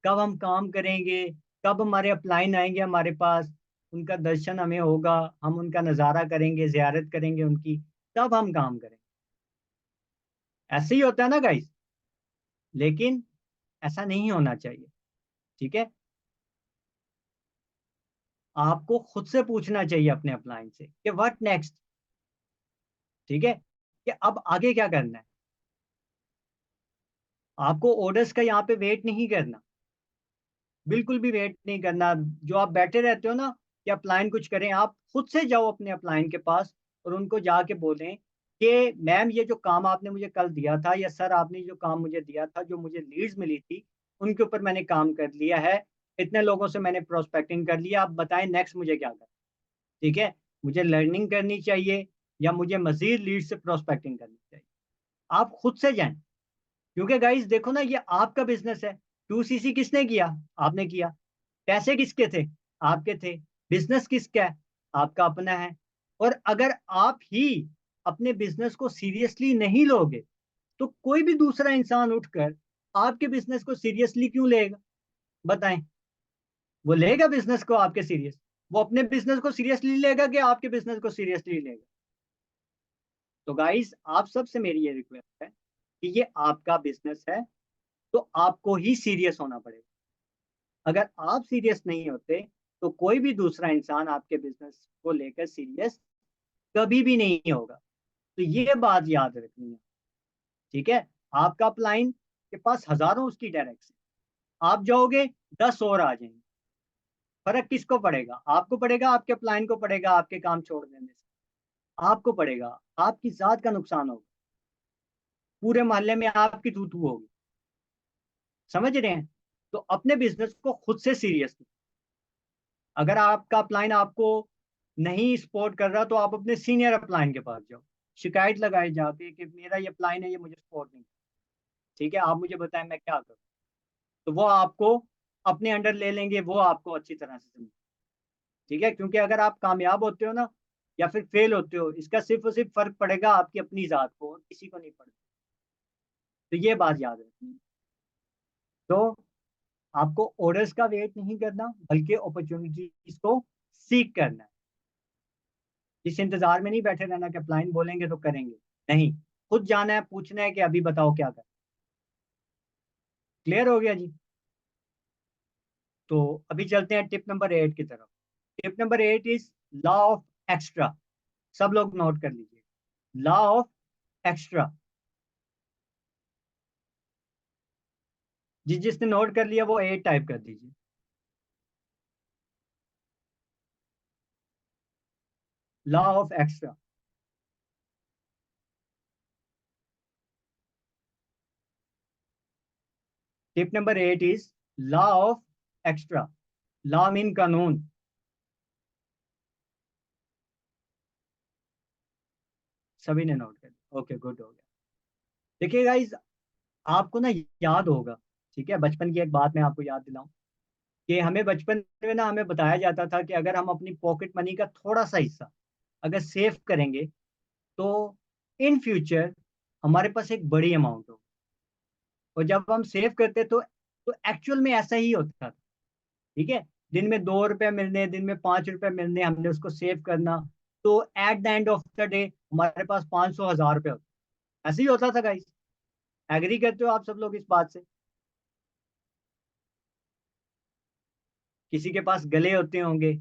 कब हम काम करेंगे, कब हमारे अपलाइन आएंगे हमारे पास, उनका दर्शन हमें होगा, हम उनका नज़ारा करेंगे, जियारत करेंगे उनकी, तब हम काम करेंगे। ऐसे ही होता है ना गाइस? लेकिन ऐसा नहीं होना चाहिए। ठीक है, आपको खुद से पूछना चाहिए अपने अपलाइन से कि व्हाट नेक्स्ट। ठीक है, कि अब आगे क्या करना है। आपको ऑर्डर्स का यहाँ पे वेट नहीं करना, बिल्कुल भी वेट नहीं करना। जो आप बैठे रहते हो ना कि अपलाइन कुछ करें, आप खुद से जाओ अपने अपलाइन के पास और उनको जाके बोलें कि मैम ये जो काम आपने मुझे कल दिया था, या सर आपने जो काम मुझे दिया था, जो मुझे लीड्स मिली थी, उनके ऊपर मैंने काम कर लिया है, इतने लोगों से मैंने प्रोस्पेक्टिंग कर लिया, आप बताएं नेक्स्ट मुझे क्या करना। ठीक है, मुझे लर्निंग करनी चाहिए या मुझे मजीद लीड से प्रोस्पेक्टिंग करनी चाहिए। आप खुद से जाएं, क्योंकि गाइस देखो ना, ये आपका बिजनेस है। 2CC किसने किया? आपने किया। पैसे किसके थे? आपके थे। बिजनेस किसका है? आपका अपना है। और अगर आप ही अपने बिजनेस को सीरियसली नहीं लोगे, तो कोई भी दूसरा इंसान उठकर आपके बिजनेस को सीरियसली क्यों लेगा? बताएं, वो लेगा बिजनेस को आपके सीरियस? वो अपने बिजनेस को सीरियसली लेगा कि आपके बिजनेस को सीरियसली लेगा? तो गाइस, आप सबसे मेरी ये रिक्वेस्ट है कि ये आपका बिजनेस है, तो आपको ही सीरियस होना पड़ेगा। अगर आप सीरियस नहीं होते, तो कोई भी दूसरा इंसान आपके बिजनेस को लेकर सीरियस कभी भी नहीं होगा। तो ये बात याद रखनी है। ठीक है, आपका अपलाइन के पास हजारों उसकी डायरेक्ट, आप जाओगे 10 और आ जाएंगे। फर्क किसको पड़ेगा? आपको पड़ेगा, आपके अपलाइन को पड़ेगा, आपके काम छोड़ देने से आपको पड़ेगा। आपकी जात का नुकसान होगा, पूरे मोहल्ले में आपकी तू तू होगी। समझ रहे हैं? तो अपने बिजनेस को खुद से सीरियस। अगर आपका अपलाइन आपको नहीं सपोर्ट कर रहा, तो आप अपने सीनियर अपलाइन के पास जाओ, शिकायत लगाए जाके कि मेरा ये अपलाइन है, ये मुझे सपोर्ट नहीं। ठीक है, आप मुझे बताएं मैं क्या करूं। तो वो आपको अपने अंडर ले लेंगे, वो आपको अच्छी तरह से समझ। ठीक है, क्योंकि अगर आप कामयाब होते हो ना या फिर फेल होते हो, इसका सिर्फ और सिर्फ फर्क पड़ेगा आपकी अपनी जात को, और किसी को नहीं पड़ेगा। तो ये बात याद रखनी है। तो आपको ऑर्डर्स का वेट नहीं करना, बल्कि अपॉर्चुनिटीज को सीख करना है। इस इंतजार में नहीं बैठे रहना कि क्लाइंट बोलेंगे तो करेंगे। नहीं, खुद जाना है, पूछना है कि अभी बताओ क्या कर। क्लियर हो गया जी? तो अभी चलते हैं टिप नंबर 8 की तरफ। Tip number 8 is law of extra. सब लोग नोट कर लीजिए, लॉ ऑफ एक्स्ट्रा। जिसने नोट कर लिया वो 8 टाइप कर दीजिए। Law of extra. Tip number 8 is law of extra. Law mean कानून। सभी ने नोट कर लिया, ओके गुड हो गया। देखिए गाइस, आपको ना याद होगा, ठीक है, बचपन की एक बात मैं आपको याद दिलाऊं कि हमें बचपन में ना हमें बताया जाता था कि अगर हम अपनी पॉकेट मनी का थोड़ा सा हिस्सा अगर सेव करेंगे, तो इन फ्यूचर हमारे पास एक बड़ी अमाउंट हो। और जब हम सेव करते तो एक्चुअल में ऐसा ही होता था। ठीक है, दिन में 2 रुपए मिलने, दिन में 5 रुपए मिलने, हमने उसको सेव करना। तो at the end of the day हमारे पास 500 1000 रुपए होते। ऐसे ही होता था गाइस। एग्री करते हो आप सब लोग इस बात से? किसी के पास गले होते होंगे,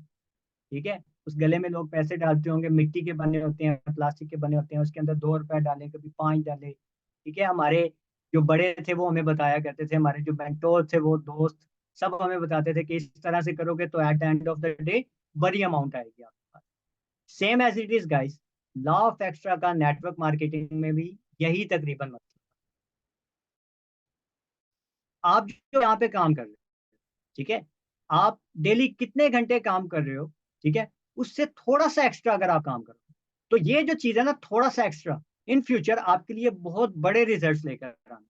ठीक है, उस गले में लोग पैसे डालते होंगे, मिट्टी के बने होते हैं, प्लास्टिक के बने होते हैं, उसके अंदर 2 रुपए डाले, कभी 5 डाले। ठीक है, हमारे जो बड़े थे वो हमें बताया करते थे, हमारे जो मेंटोर थे वो दोस्त सब हमें बताते थे कि इस तरह से करोगे तो at the end of the day बड़ी अमाउंट आएगी आपके पास। Same as it is guys, law of extra का नेटवर्क मार्केटिंग में भी यही तकरीबन मतलब। आप जो यहाँ पे काम कर रहे हो, ठीक है, आप डेली कितने घंटे काम कर रहे हो, ठीक है, उससे थोड़ा सा एक्स्ट्रा अगर आप काम करो, तो ये जो चीज है ना, थोड़ा सा एक्स्ट्रा इन फ्यूचर आपके लिए बहुत बड़े रिजल्ट्स लेकर आना।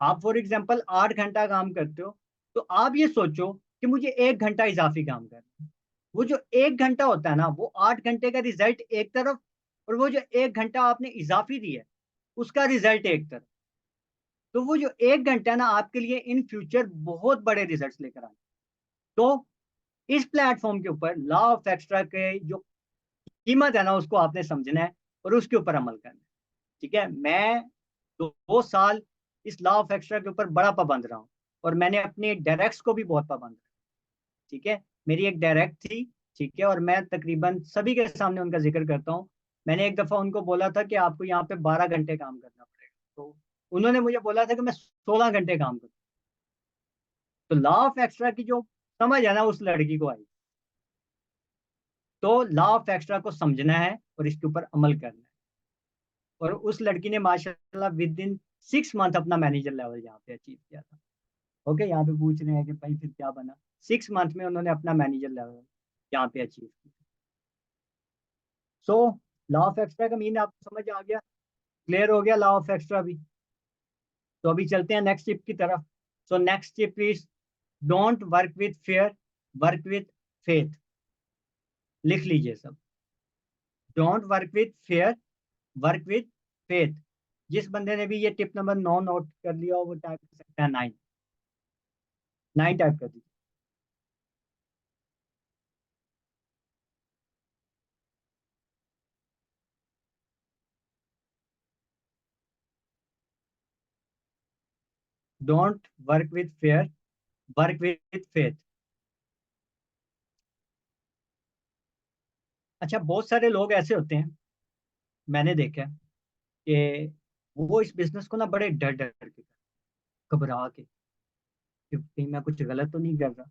आप फॉर एग्जांपल 8 घंटा काम करते हो, तो आप ये सोचो कि मुझे 1 घंटा इजाफी काम करना है। वो जो 1 घंटा होता है ना, वो 8 घंटे का रिजल्ट एक तरफ, और वो जो 1 घंटा आपने इजाफी दी है उसका रिजल्ट एक तरफ। तो वो जो 1 घंटा है ना, आपके लिए इन फ्यूचर बहुत बड़े रिजल्ट्स लेकर आए। तो इस प्लेटफॉर्म के ऊपर लॉ ऑफ एक्स्ट्रा के जो कीमत है ना, उसको आपने समझना है और उसके ऊपर अमल करना है। ठीक है, मैं 2 साल इस लॉ ऑफ एक्स्ट्रा के ऊपर बड़ा पाबंद रहा हूँ, और मैंने अपने डायरेक्ट्स को भी बहुत पाबंद रखा। ठीक है, मेरी एक डायरेक्ट थी, ठीक है, और मैं तकरीबन सभी के सामने उनका जिक्र करता हूँ। मैंने एक दफा उनको बोला था कि आपको यहाँ पे 12 घंटे काम करना पड़ेगा, तो उन्होंने मुझे बोला था कि मैं 16 घंटे काम करूँ। तो लॉ ऑफ एक्स्ट्रा की जो समझ है ना, उस लड़की को आई। तो लॉ ऑफ एक्स्ट्रा को समझना है और इसके ऊपर अमल करना है। और उस लड़की ने माशाल्लाह विद इन 6 मंथ अपना मैनेजर लेवल यहाँ पे अचीव किया था। ओके, यहाँ पे पूछ रहे हैं कि भाई फिर क्या बना। 6 मंथ में उन्होंने अपना मैनेजर लेवल यहाँ पे अचीव किया। सो लॉ ऑफ एक्स्ट्रा का मीन आपको समझ आ गया? क्लियर हो गया लॉ ऑफ एक्स्ट्रा भी? तो अभी चलते हैं नेक्स्ट टिप की तरफ। So next tip is don't work with fair, work with faith. लिख लीजिए सब। Don't work with fair, work with faith. जिस बंदे ने भी ये टिप नंबर 9 नोट कर लिया हो वो टाइप कर सकता है 9। 9 टाइप कर दीजिए। Don't work with fair, work with faith. अच्छा, बहुत सारे लोग ऐसे होते हैं, मैंने देखा है कि वो इस बिजनेस को ना बड़े डर डर के, घबरा के, कि कहीं मैं कुछ गलत तो नहीं कर रहा।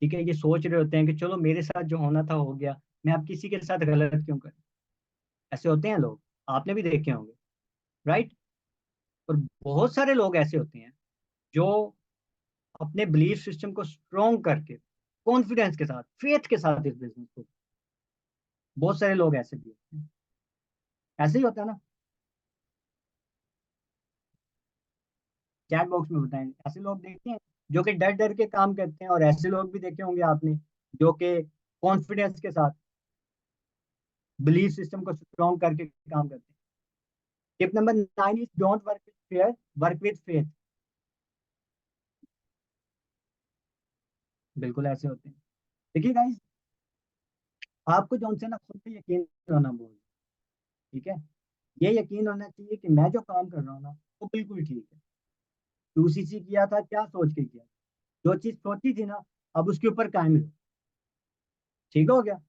ठीक है, ये सोच रहे होते हैं कि चलो मेरे साथ जो होना था हो गया, मैं अब किसी के साथ गलत क्यों करूं। ऐसे होते हैं लोग, आपने भी देखे होंगे, राइट? और बहुत सारे लोग ऐसे होते हैं जो अपने बिलीफ सिस्टम को स्ट्रोंग करके, कॉन्फिडेंस के साथ, फेथ के साथ इस बिजनेस को, बहुत सारे लोग ऐसे भी होते हैं। ऐसे ही होता है ना? चैट बॉक्स में बताएं, ऐसे लोग देखते हैं जो कि डर डर के काम करते हैं, और ऐसे लोग भी देखे होंगे आपने जो कि कॉन्फिडेंस के साथ, बिलीफ सिस्टम को स्ट्रॉन्ग करके काम करते हैं। Tip number 9 is don't work with fair, work with faith. बिल्कुल ऐसे होते हैं। देखिए गाइस, आपको जो उनसे ना खुद पे यकीन होना बोल, ठीक है, ये यकीन होना चाहिए कि मैं जो काम कर रहा हूँ ना वो बिल्कुल ठीक है। यूसीसी किया था क्या सोच के किया, जो चीज सोची थी ना अब उसके ऊपर कायम रहो। ठीक हो गया।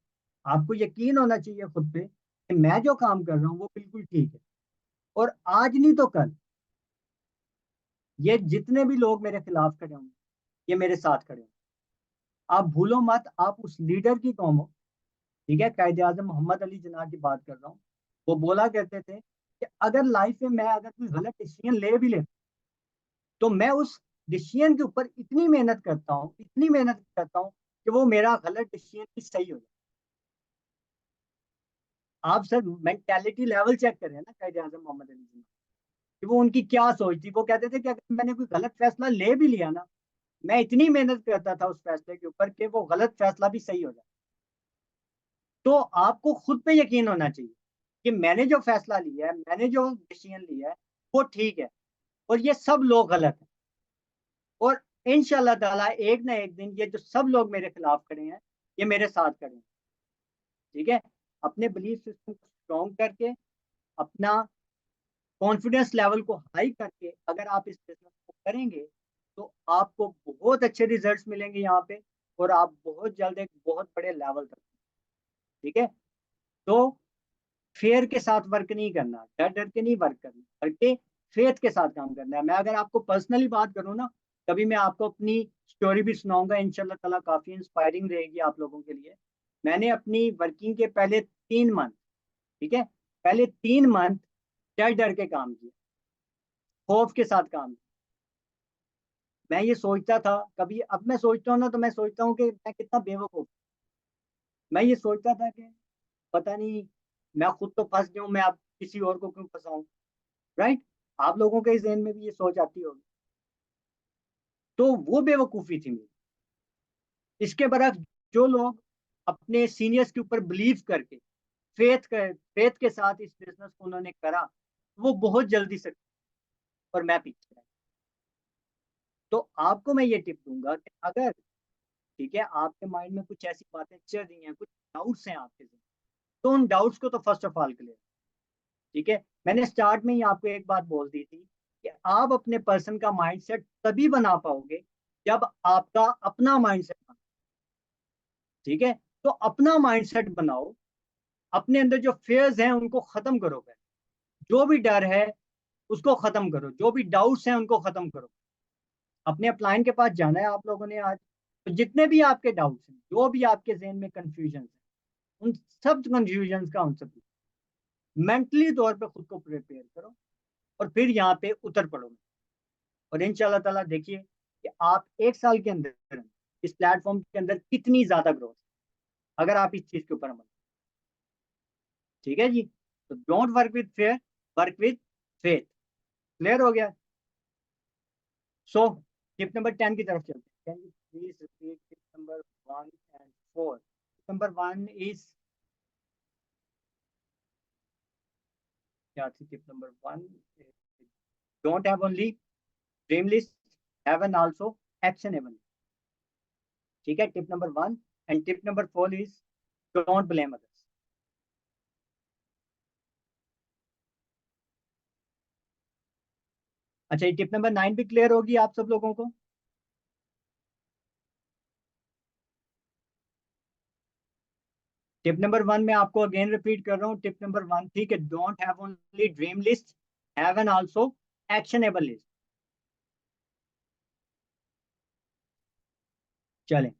आपको यकीन होना चाहिए खुद पे कि मैं जो काम कर रहा हूँ वो बिल्कुल ठीक है, और आज नहीं तो कल ये जितने भी लोग मेरे खिलाफ खड़े होंगे ये मेरे साथ खड़े होंगे। आप भूलो मत, आप उस लीडर की कौम हो। ठीक है, कायदे आजम मोहम्मद अली जिन्ना की बात कर रहा हूँ। वो बोला करते थे कि अगर लाइफ में मैं अगर कोई गलत डिसीजन ले भी ले तो मैं उस डिसीजन के ऊपर इतनी मेहनत करता हूँ, इतनी मेहनत करता हूँ कि वो मेरा गलत डिसीजन भी सही हो जाए। आप सर मेंटेलिटी लेवल चेक करें ना कायदे आजम मोहम्मद अली जिन्ना कि वो उनकी क्या सोच थी। वो कहते थे कि अगर मैंने कोई गलत फैसला ले भी लिया ना, मैं इतनी मेहनत करता था उस फैसले के ऊपर कि वो गलत फैसला भी सही हो जाए। तो आपको खुद पे यकीन होना चाहिए कि मैंने जो फैसला लिया है, मैंने जो डिसीजन लिया है वो ठीक है, और ये सब लोग गलत हैं। और इंशाल्लाह ताला एक ना एक दिन ये जो सब लोग मेरे खिलाफ खड़े हैं ये मेरे साथ खड़े हैं। ठीक है। अपने बिलीफ सिस्टम को स्ट्रॉन्ग करके, अपना कॉन्फिडेंस लेवल को हाई करके अगर आप इस बिजनेस को करेंगे तो आपको बहुत अच्छे रिजल्ट्स मिलेंगे यहाँ पे, और आप बहुत जल्द एक बहुत बड़े लेवल तक। ठीक है। तो फेयर के साथ वर्क नहीं करना, डर डर के नहीं वर्क करना, बल्कि फेथ के साथ काम करना है। मैं अगर आपको पर्सनली बात करूँ ना, कभी मैं आपको अपनी स्टोरी भी सुनाऊंगा इंशाल्लाह ताला, काफी इंस्पायरिंग रहेगी आप लोगों के लिए। मैंने अपनी वर्किंग के पहले 3 मंथ, ठीक है, पहले 3 मंथ डर डर के काम किया, खौफ के साथ काम किया। मैं ये सोचता था, कभी अब मैं सोचता हूँ ना तो मैं सोचता हूँ कि मैं कितना बेवकूफ। मैं ये सोचता था कि पता नहीं, मैं खुद तो फंस गया हूँ, मैं अब किसी और को क्यों फंसाऊं। राइट। आप लोगों के जहन में भी ये सोच आती होगी। तो वो बेवकूफ़ी थी मेरी। इसके बरक्स जो लोग अपने सीनियर्स के ऊपर बिलीव करके फेथ के साथ इस बिजनेस को उन्होंने करा, वो बहुत जल्दी से, और मैं पीछे रहा। तो आपको मैं ये टिप दूंगा कि अगर, ठीक है, आपके माइंड में कुछ ऐसी बातें चल रही हैं, कुछ डाउट्स हैं आपके जहन, तो उन डाउट्स को तो फर्स्ट ऑफ ऑल क्लियर। ठीक है। मैंने स्टार्ट में ही आपको एक बात बोल दी थी कि आप अपने पर्सन का माइंडसेट तभी बना पाओगे जब आपका अपना माइंडसेट बना। ठीक है। तो अपना माइंडसेट बनाओ, अपने अंदर जो फेयर्स हैं उनको खत्म करो पहले, जो भी डर है उसको खत्म करो, जो भी डाउट्स हैं उनको खत्म करो। अपने अपलाइन के पास जाना है आप लोगों ने आज। तो जितने भी आपके डाउट्स हैं, जो भी आपके जहन में कंफ्यूजन है, उन सब कंफ्यूजन का आंसर मेंटली तौर पे खुद को प्रिपेयर करो, और फिर यहाँ पे उतर पड़ो। और इंशाल्लाह ताला देखिए कि आप 1 साल के अंदर इस प्लेटफॉर्म के अंदर कितनी ज्यादा ग्रोथ, अगर आप इस चीज के ऊपर अमल। ठीक है जी। तो don't work with fair, work with faith. Clear हो गया। सो टिप नंबर 10 की तरफ चलते हैं। Can you please repeat tip number 1 and 4? Tip number 1 is, क्या थी tip number 1? Don't have only dream list, have an also actionable. ठीक है, tip number 1। And tip number 4 is don't blame others. अच्छा, ये टिप नंबर 9 भी क्लियर होगी आप सब लोगों को? टिप नंबर 1 मैं आपको अगेन रिपीट कर रहा हूँ। टिप नंबर 1 थी कि don't have only dream list, have an also actionable list. चलें।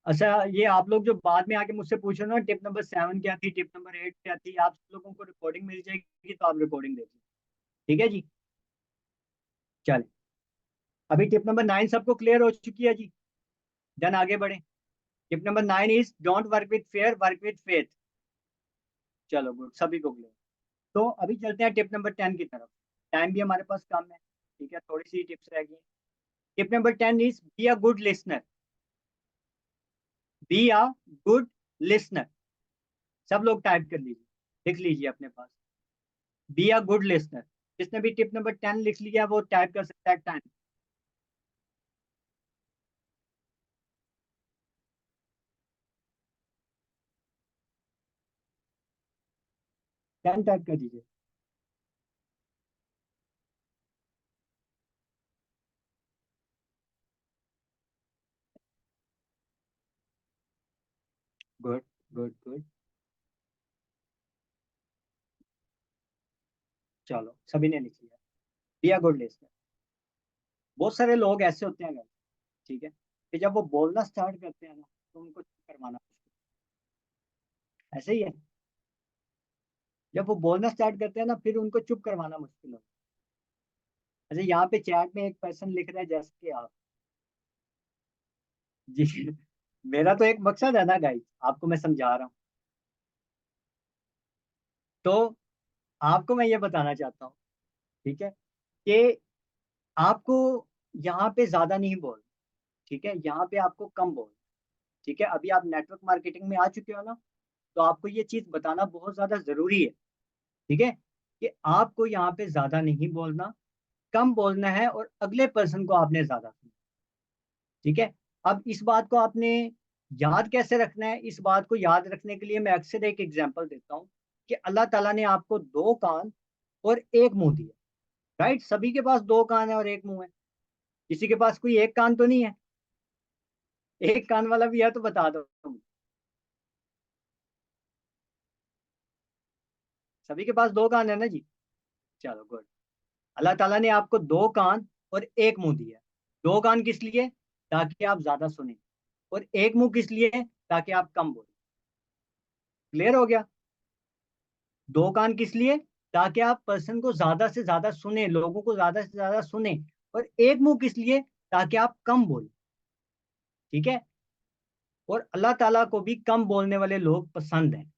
अच्छा, ये आप लोग जो बाद में आके मुझसे पूछ रहे हो ना टिप नंबर 7 क्या थी, टिप नंबर 8 क्या थी, आप सब लोगों को रिकॉर्डिंग मिल जाएगी तो आप रिकॉर्डिंग देखिए। ठीक है जी। चलें। अभी टिप नंबर 9 सबको क्लियर हो चुकी है जी। डन, आगे बढ़े। Tip number 9 is don't work with fair, work with faith. चलो गुड, सभी को क्लियर। तो अभी चलते हैं टिप नंबर 10 की तरफ। टाइम भी हमारे पास कम है, ठीक है, थोड़ी सी टिप्स रह गई। Tip number 10 is be a good listener. Be a good listener. सब लोग टाइप कर लीजिए, लिख लीजिए अपने पास, बी आ गुड लिसनर। जिसने भी टिप नंबर 10 लिख लिया वो टाइप कर सकता है 10। 10 टाइप कर दीजिए। Good good good. चलो सभी ने लिख लिया, बी आ गुड लिसनर। बहुत सारे लोग ऐसे होते हैं, ठीक है, कि जब वो बोलना स्टार्ट करते हैं ना तो उनको चुप करवाना मुश्किल। ऐसे ही है, जब वो बोलना स्टार्ट करते हैं ना फिर उनको चुप करवाना मुश्किल होता है। अच्छा, यहाँ पे चैट में एक पर्सन लिख रहा है जैसे कि आप जी मेरा तो एक मकसद है ना गाइस, आपको मैं समझा रहा हूँ। तो आपको मैं ये बताना चाहता हूँ, ठीक है, कि आपको यहाँ पे ज्यादा नहीं बोल, ठीक है, यहाँ पे आपको कम बोल। ठीक है, अभी आप नेटवर्क मार्केटिंग में आ चुके हो ना, तो आपको ये चीज बताना बहुत ज्यादा जरूरी है, ठीक है, कि आपको यहाँ पे ज्यादा नहीं बोलना, कम बोलना है, और अगले पर्सन को आपने ज्यादा सुनना। ठीक है। अब इस बात को आपने याद कैसे रखना है, इस बात को याद रखने के लिए मैं अक्सर एक एग्जांपल देता हूँ कि अल्लाह ताला ने आपको दो कान और एक मुंह दिया। राइट, सभी के पास दो कान है और एक मुंह है, किसी के पास कोई एक कान तो नहीं है। एक कान वाला भी है तो बता दो। सभी के पास दो कान है ना जी। चलो गुड। अल्लाह ताला ने आपको दो कान और एक मुंह दिया। दो कान किस लिए? ताकि आप ज्यादा सुने, और एक मुंह किस लिए? ताकि आप कम बोले। क्लियर हो गया? दो कान किस लिए? ताकि आप पर्सन को ज्यादा से ज्यादा सुने, लोगों को ज्यादा से ज्यादा सुने। और एक मुंह किस लिए? ताकि आप कम बोले। ठीक है। और अल्लाह ताला को भी कम बोलने वाले लोग पसंद हैं।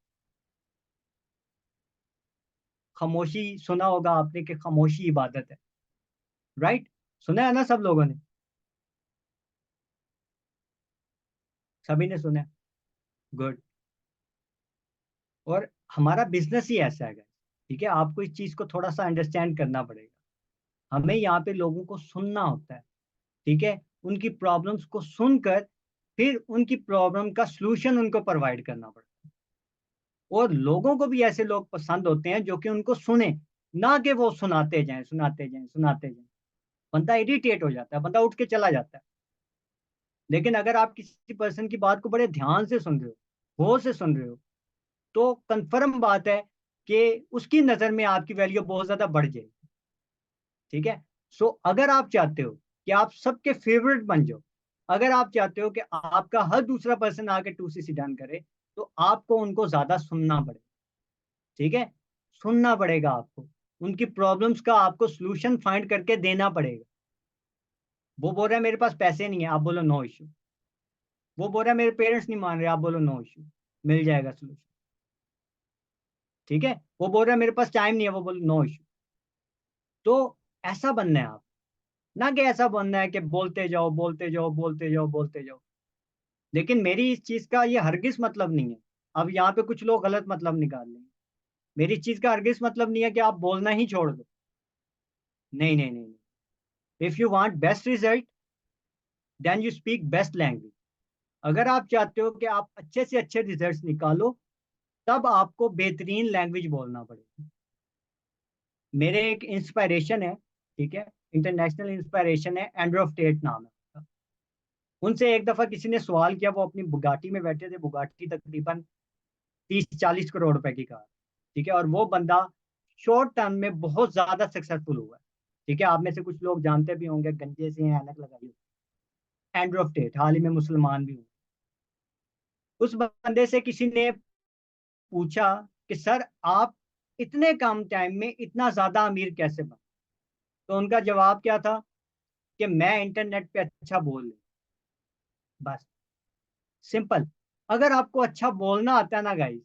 खामोशी सुना होगा आपने कि खामोशी इबादत है। राइट, सुना है ना सब लोगों ने? सभी ने सुना है। गुड। और हमारा बिजनेस ही ऐसा है guys, ठीक है, आपको इस चीज को थोड़ा सा अंडरस्टैंड करना पड़ेगा। हमें यहाँ पे लोगों को सुनना होता है, ठीक है, उनकी प्रॉब्लम्स को सुनकर फिर उनकी प्रॉब्लम का सलूशन उनको प्रोवाइड करना पड़ता है। और लोगों को भी ऐसे लोग पसंद होते हैं जो कि उनको सुने, ना कि वो सुनाते जाएं सुनाते जाएं सुनाते जाएं। बंदा इरिटेट हो जाता है, बंदा उठ के चला जाता है। लेकिन अगर आप किसी पर्सन की बात को बड़े ध्यान से सुन रहे हो, गौर से सुन रहे हो, तो कंफर्म बात है कि उसकी नजर में आपकी वैल्यू बहुत ज्यादा बढ़ जाएगी। ठीक है। सो अगर आप चाहते हो कि आप सबके फेवरेट बन जाओ, अगर आप चाहते हो कि आपका हर दूसरा पर्सन आके टू सी डन करे, तो आपको उनको ज्यादा सुनना पड़ेगा। ठीक है, सुनना पड़ेगा आपको, उनकी प्रॉब्लम्स का आपको सोल्यूशन फाइंड करके देना पड़ेगा। वो बोल रहा है मेरे पास पैसे नहीं है, आप बोलो नो इशू। वो बोल रहा है मेरे पेरेंट्स नहीं मान रहे, आप बोलो नो इशू, मिल जाएगा सोल्यूशन। ठीक है। वो बोल रहा है मेरे पास टाइम नहीं है, वो बोलो नो इशू। तो ऐसा बनना है आप, ना कि ऐसा बनना है कि बोलते जाओ बोलते जाओ बोलते जाओ बोलते जाओ। लेकिन मेरी इस चीज का ये हरगिज मतलब नहीं है, अब यहाँ पे कुछ लोग गलत मतलब निकाल लेंगे, मेरी इस चीज का हरगिज मतलब नहीं है कि आप बोलना ही छोड़ दो। नहीं नहीं नहीं नहीं। If you want best result then you speak best language. अगर आप चाहते हो कि आप अच्छे से अच्छे रिजल्ट्स निकालो, तब आपको बेहतरीन लैंग्वेज बोलना पड़ेगा। मेरे एक इंस्पायरेशन है, ठीक है, इंटरनेशनल इंस्पायरेशन है, एंड्रॉफ टेट नाम है उसका। उनसे एक दफा किसी ने सवाल किया, वो अपनी बुगाटी में बैठे थे, बुगाटी तकरीबन 30-40 करोड़ रुपए की कार। ठीक है, और वो बंदा शॉर्ट टर्म में बहुत ज्यादा सक्सेसफुल हुआ है। ठीक है, आप में से कुछ लोग जानते भी होंगे, गंजे से हैं, ऐनक लगाई हुई। एंड्रॉफ टेट हाल ही में मुसलमान भी हुए। उस बंदे से किसी ने पूछा कि सर आप इतने कम टाइम में इतना ज्यादा अमीर कैसे बने? तो उनका जवाब क्या था? कि मैं इंटरनेट पे अच्छा बोल लूं, बस। सिंपल। अगर आपको अच्छा बोलना आता है ना गाइस,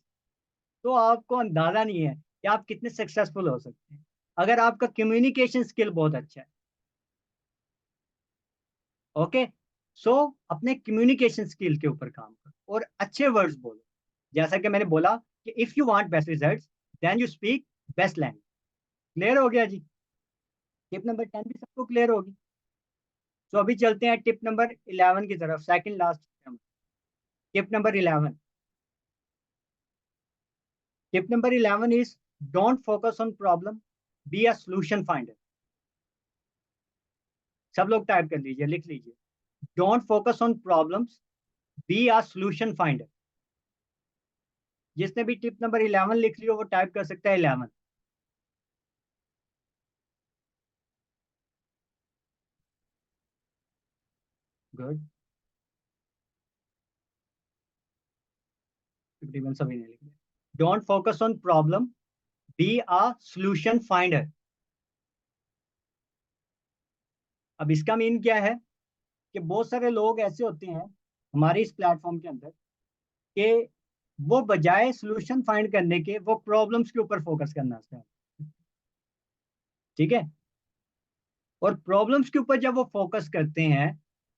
तो आपको अंदाजा नहीं है कि आप कितने सक्सेसफुल हो सकते हैं, अगर आपका कम्युनिकेशन स्किल बहुत अच्छा है। ओके। सो अपने कम्युनिकेशन स्किल के ऊपर काम करो और अच्छे वर्ड्स बोलो। जैसा कि मैंने बोला कि if you want best results then you speak best language. Clear हो गया जी? टिप नंबर 10 भी सबको क्लियर होगी। तो अभी चलते हैं टिप नंबर 11 की तरफ, second last tip number 11। Tip number 11 is don't focus on problem, be a solution finder. सब लोग टाइप कर लीजिए, लिख लीजिए। Don't focus on problems, be a solution finder. जिसने भी टिप नंबर 11 लिख लियो वो टाइप कर सकता है 11। गुड। तकरीबन सभी ने लिख लिया। Don't focus on problem, be a solution finder. अब इसका मीन क्या है कि बहुत सारे लोग ऐसे होते हैं हमारे इस प्लेटफॉर्म के अंदर कि वो बजाय सोल्यूशन फाइंड करने के वो प्रॉब्लम्स के ऊपर फोकस करना चाहते हैं। ठीक है? और प्रॉब्लम्स के ऊपर जब वो फोकस करते हैं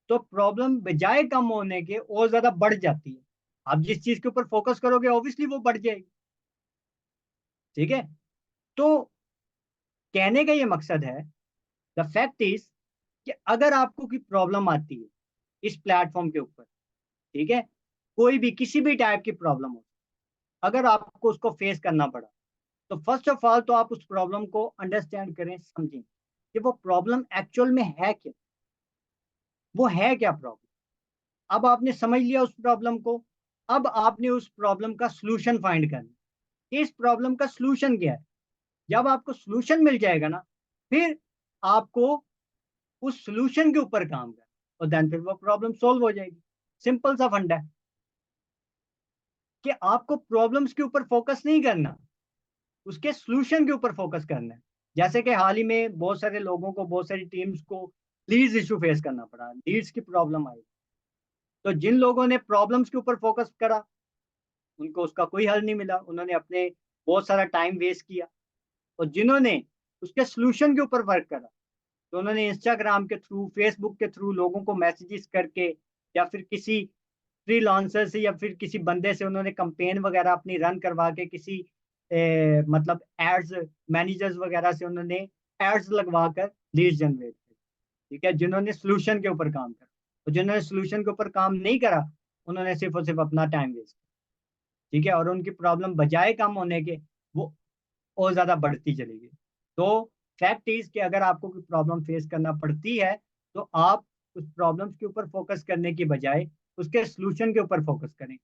तो प्रॉब्लम बजाय कम होने के और ज्यादा बढ़ जाती है। आप जिस चीज के ऊपर फोकस करोगे ऑब्वियसली वो बढ़ जाएगी। ठीक है? तो कहने का ये मकसद है, द फैक्ट इज कि अगर आपको कोई प्रॉब्लम आती है इस प्लेटफॉर्म के ऊपर, ठीक है, कोई भी किसी भी टाइप की प्रॉब्लम हो, अगर आपको उसको फेस करना पड़ा तो फर्स्ट ऑफ ऑल तो आप उस प्रॉब्लम को अंडरस्टैंड करें, समझें कि वो प्रॉब्लम एक्चुअल में है क्या। वो है क्या प्रॉब्लम? अब आपने समझ लिया उस प्रॉब्लम को। अब आपने उस प्रॉब्लम का सलूशन फाइंड करना। इस प्रॉब्लम का सलूशन क्या है? जब आपको सलूशन मिल जाएगा ना, फिर आपको उस सलूशन के ऊपर काम करना और देन फिर वो प्रॉब्लम सॉल्व हो जाएगी। सिंपल सा फंडा है कि आपको प्रॉब्लम्स के ऊपर फोकस नहीं करना, उसके सलूशन के ऊपर फोकस करना है। जैसे कि हाल ही में बहुत सारे लोगों को, बहुत सारी टीम्स को लीड्स इशू फेस करना पड़ा, लीड्स की प्रॉब्लम आई। तो जिन लोगों ने प्रॉब्लम्स के ऊपर फोकस करा उनको उसका कोई हल नहीं मिला, उन्होंने अपने बहुत सारा टाइम वेस्ट किया। और जिन्होंने उसके सलूशन के ऊपर वर्क करा तो उन्होंने इंस्टाग्राम के थ्रू, फेसबुक के थ्रू लोगों को मैसेजेस करके या फिर किसी फ्रीलांसर से या फिर किसी बंदे से उन्होंने कंपेन वगैरह अपनी रन करवा के किसी मतलब एड्स मैनेजर्स वगैरह से उन्होंने एड्स लगवा कर लीड जनरेट की। ठीक है? जिन्होंने सोल्यूशन के ऊपर काम करा, और जिन्होंने सोल्यूशन के ऊपर काम नहीं करा उन्होंने सिर्फ और सिर्फ अपना टाइम वेस्ट। ठीक है? और उनकी प्रॉब्लम बजाय कम होने के वो और ज्यादा बढ़ती चलेगी। तो फैक्ट इज कि अगर आपको कोई प्रॉब्लम फेस करना पड़ती है तो आप उस प्रॉब्लम्स के ऊपर फोकस करने की बजाय उसके सलूशन के ऊपर फोकस करें।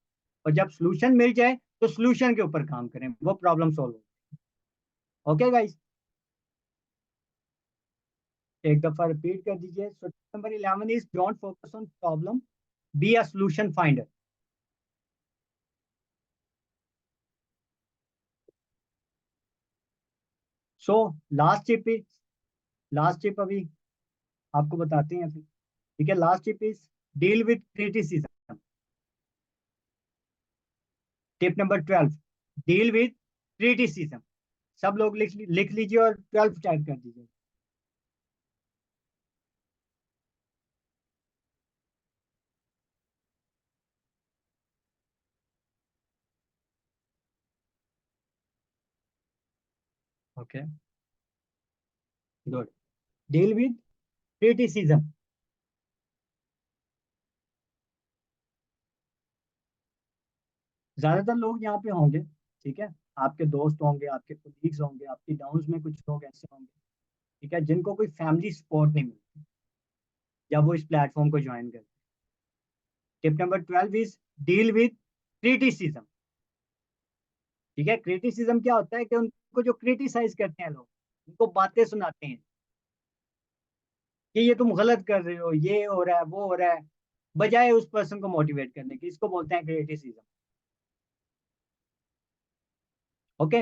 और जब सलूशन मिल जाए तो सलूशन के ऊपर काम करें, वो प्रॉब्लम सॉल्व हो। Okay guys? एक दफा रिपीट कर दीजिए। So number 11 is don't focus on problem, be a solution finder. So last tip is, last tip अभी आपको बताते हैं फिर। ठीक है? Last tip is deal with criticism. Tip number 12, deal with criticism. सब लोग लिख लीजिए और 12 टाइप कर दीजिए। Okay, good. Deal with criticism. ज्यादातर लोग यहाँ पे होंगे, ठीक है, आपके दोस्त होंगे, आपके कोलीग्स होंगे, आपकी डाउन्स में कुछ लोग ऐसे होंगे, ठीक है, जिनको कोई फैमिली सपोर्ट नहीं मिलती जब वो इस प्लेटफॉर्म को ज्वाइन करते हैं। Tip number 12 is deal with criticism. ठीक है? क्रिटिसिज्म क्या होता है कि उनको जो क्रिटिसाइज करते हैं लोग, उनको बातें सुनाते हैं कि ये तुम गलत कर रहे हो, ये हो रहा है, वो हो रहा है, बजाय उस पर्सन को मोटिवेट करने की। इसको बोलते हैं criticism. Okay?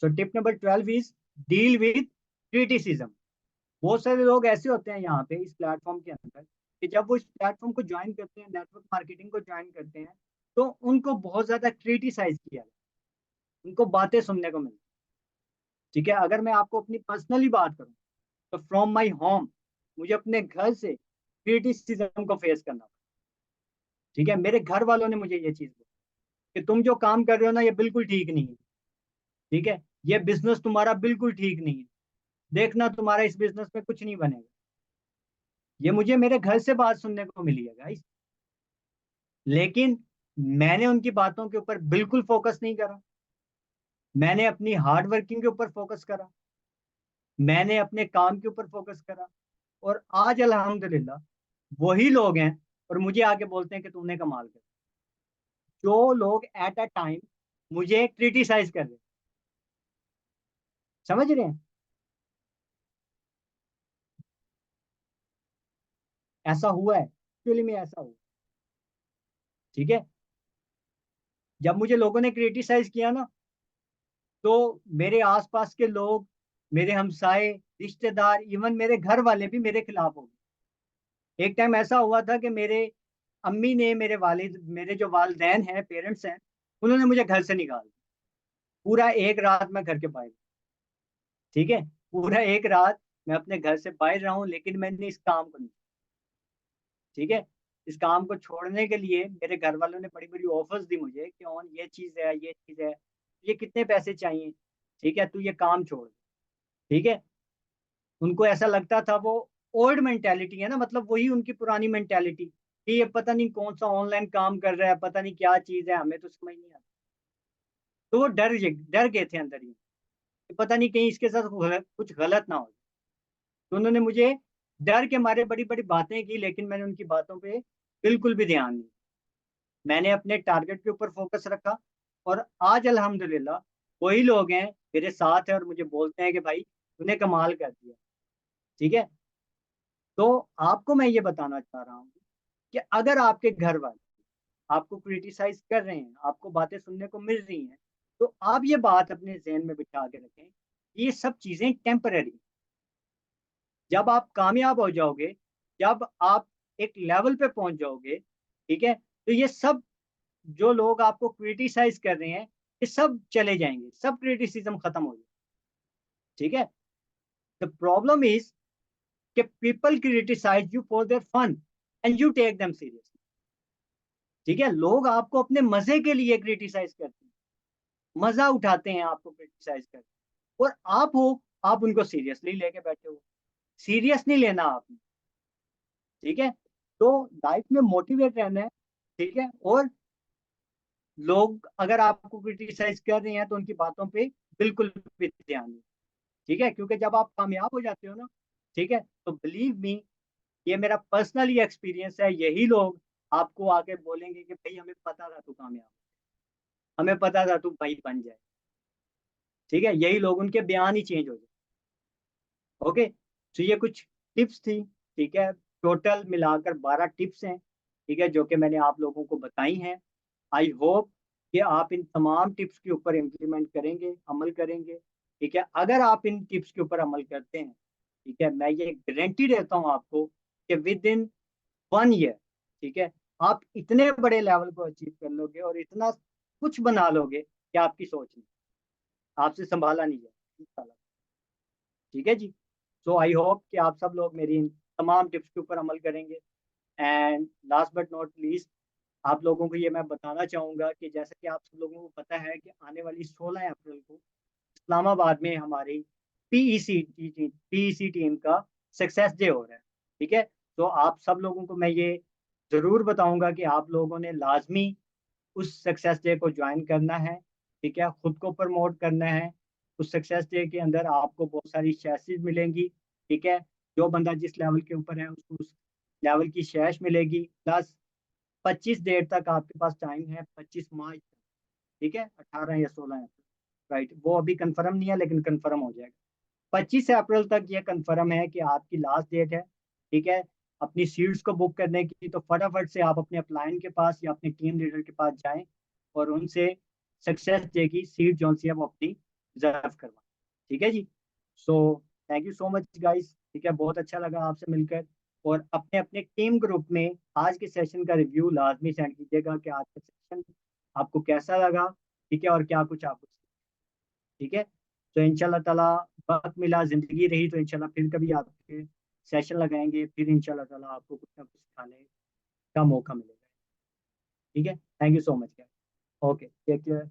So tip number 12 is deal with criticism. बहुत सारे लोग ऐसे होते हैं यहाँ पे इस प्लेटफॉर्म के अंदर कि जब वो इस प्लेटफॉर्म को ज्वाइन करते हैं, नेटवर्क मार्केटिंग को ज्वाइन करते हैं, तो उनको बहुत ज्यादा क्रिटिसाइज किया जाता है, उनको बातें सुनने को मिलती है। ठीक है? अगर मैं आपको अपनी पर्सनली बात करूं तो फ्रॉम माई होम, मुझे अपने घर से क्रिटिसिज्म को फेस करना। ठीक है, मेरे घर वालों ने मुझे ये चीज बोली कि तुम जो काम कर रहे हो ना, ये बिल्कुल ठीक नहीं है। ठीक है, ये बिजनेस तुम्हारा बिल्कुल ठीक नहीं है, देखना तुम्हारा इस बिजनेस में कुछ नहीं बनेगा। ये मुझे मेरे घर से बात सुनने को मिली है गाइस। लेकिन मैंने उनकी बातों के ऊपर बिल्कुल फोकस नहीं करा। मैंने अपनी हार्ड वर्किंग के ऊपर फोकस करा। मैंने अपने काम के ऊपर फोकस करा। और आज अल्हम्दुलिल्लाह वही लोग हैं और मुझे आके बोलते हैं कि तुमने कमाल कर। जो लोग एट अ टाइम मुझे क्रिटिसाइज कर रहे हैं, समझ रहे हैं? ऐसा हुआ है, एक्चुअली में ऐसा हुआ। ठीक है, जब मुझे लोगों ने क्रिटिसाइज किया ना, तो मेरे आसपास के लोग, मेरे हमसाए, रिश्तेदार, इवन मेरे घर वाले भी मेरे खिलाफ हो गए। एक टाइम ऐसा हुआ था कि मेरे अम्मी ने, मेरे वालिद, मेरे जो वालदैन हैं, पेरेंट्स हैं, उन्होंने मुझे घर से निकाल दिया। पूरा एक रात मैं घर के बाहर। ठीक है, पूरा एक रात मैं अपने घर से बाहर रहा हूँ, लेकिन मैंने इस काम को नहीं। ठीक है, इस काम को छोड़ने के लिए मेरे घर वालों ने बड़ी बड़ी ऑफर्स दी मुझे कि ऑन ये चीज़ है, ये चीज़ है, ये कितने पैसे चाहिए, ठीक है, तू ये काम छोड़। ठीक है, उनको ऐसा लगता था, वो ओल्ड मेंटेलिटी है ना, मतलब वही उनकी पुरानी मेंटेलिटी कि ये पता नहीं कौन सा ऑनलाइन काम कर रहा है, पता नहीं क्या चीज़ है, हमें तो समझ नहीं आता। तो वो डर गए थे अंदर ही कि पता नहीं कहीं इसके साथ कुछ गलत ना हो। तो उन्होंने मुझे डर के मारे बड़ी बड़ी बातें की, लेकिन मैंने उनकी बातों पे बिल्कुल भी ध्यान नहीं। मैंने अपने टारगेट के ऊपर फोकस रखा। और आज अल्हम्दुलिल्लाह वही लोग हैं मेरे साथ है और मुझे बोलते हैं कि भाई तूने कमाल कर दिया। ठीक है, तो आपको मैं ये बताना चाह रहा हूँ कि अगर आपके घर वाले आपको क्रिटिसाइज कर रहे हैं, आपको बातें सुनने को मिल रही हैं, तो आप ये बात अपने जहन में बिठा के रखें, ये सब चीजें टेम्पररी। जब आप कामयाब हो जाओगे, जब आप एक लेवल पे पहुंच जाओगे, ठीक है, तो ये सब जो लोग आपको क्रिटिसाइज कर रहे हैं, ये सब चले जाएंगे, सब क्रिटिसिज्म खत्म हो जाएगा। ठीक है, द प्रॉब्लम इज कि people criticise you for their fun and you take them serious. ठीक है, लोग आपको अपने मजे के लिए क्रिटिसाइज करते हैं, मजा उठाते हैं आपको क्रिटिसाइज करते, और आप हो, आप उनको सीरियसली लेके बैठे हो। सीरियस नहीं लेना आपने। ठीक है, तो लाइफ में मोटिवेट रहना है। ठीक है, और लोग अगर आपको क्रिटिसाइज कर रहे हैं तो उनकी बातों पे बिल्कुल भी ध्यान नहीं। ठीक है, क्योंकि जब आप कामयाब हो जाते हो ना, ठीक है, तो बिलीव मी, ये मेरा पर्सनली एक्सपीरियंस है, यही लोग आपको आके बोलेंगे कि भाई हमें पता था तू कामयाब, हमें पता था तू भाई बन जाए। ठीक है, यही लोग, उनके बयान ही चेंज हो जाए। ओके, तो ये कुछ टिप्स थी। ठीक है, टोटल मिलाकर 12 टिप्स हैं, ठीक है, जो कि मैंने आप लोगों को बताई हैं। आई होप कि आप इन तमाम टिप्स के ऊपर इम्प्लीमेंट करेंगे, अमल करेंगे। ठीक है, अगर आप इन टिप्स के ऊपर अमल करते हैं, ठीक है, मैं ये गारंटी देता हूँ आपको कि विद इन 1 ईयर, ठीक है, आप इतने बड़े लेवल को अचीव कर लोगे और इतना कुछ बना लोगे कि आपकी सोच नहीं, आपसे संभाला नहीं जाए। ठीक है जी, सो आई होप कि आप सब लोग मेरी इन तमाम टिप्स के ऊपर अमल करेंगे। And last but not least, आप लोगों को ये मैं बताना चाहूँगा कि जैसे कि आप सब लोगों को पता है कि आने वाली 16 अप्रैल को इस्लामाबाद में हमारी पीईसी टीम का सक्सेस डे हो रहा है। ठीक है, तो आप सब लोगों को मैं ये ज़रूर बताऊंगा कि आप लोगों ने लाजमी उस सक्सेस डे को ज्वाइन करना है। ठीक है, खुद को प्रमोट करना है। उस सक्सेस डे के अंदर आपको बहुत सारी शैसेस मिलेंगी। ठीक है, जो बंदा जिस लेवल के ऊपर है उसको उस लेवल की शैश मिलेगी, प्लस 25 डेट तक आपके पास टाइम है, 25 मार्च तक। ठीक है, 18 या 16 राइट, वो अभी कंफर्म नहीं है लेकिन कंफर्म हो जाएगा। 25 अप्रैल तक ये कंफर्म है कि आपकी लास्ट डेट है। ठीक है, अपनी सीट्स को बुक करने की, तो फटाफट से आप अपने अपलाइन के पास या अपने टीम लीडर के पास जाएं और उनसे सक्सेस डे की सीट जो सी है वो अपनी रिजर्व करवाएं। ठीक है जी, so thank you so much guys. ठीक है, बहुत अच्छा लगा आपसे मिलकर। और अपने अपने टीम ग्रुप में आज के सेशन का रिव्यू लाजमी सेंड कीजिएगा कि आज का सेशन आपको कैसा लगा। ठीक है, और क्या कुछ आपको। ठीक है, तो इंशाल्लाह ताला वक्त मिला, जिंदगी रही तो इंशाल्लाह फिर कभी आपके सेशन लगाएंगे, फिर इंशाल्लाह ताला आपको कुछ ना कुछ खाने का मौका मिलेगा। ठीक है, thank you so much. Okay, take care.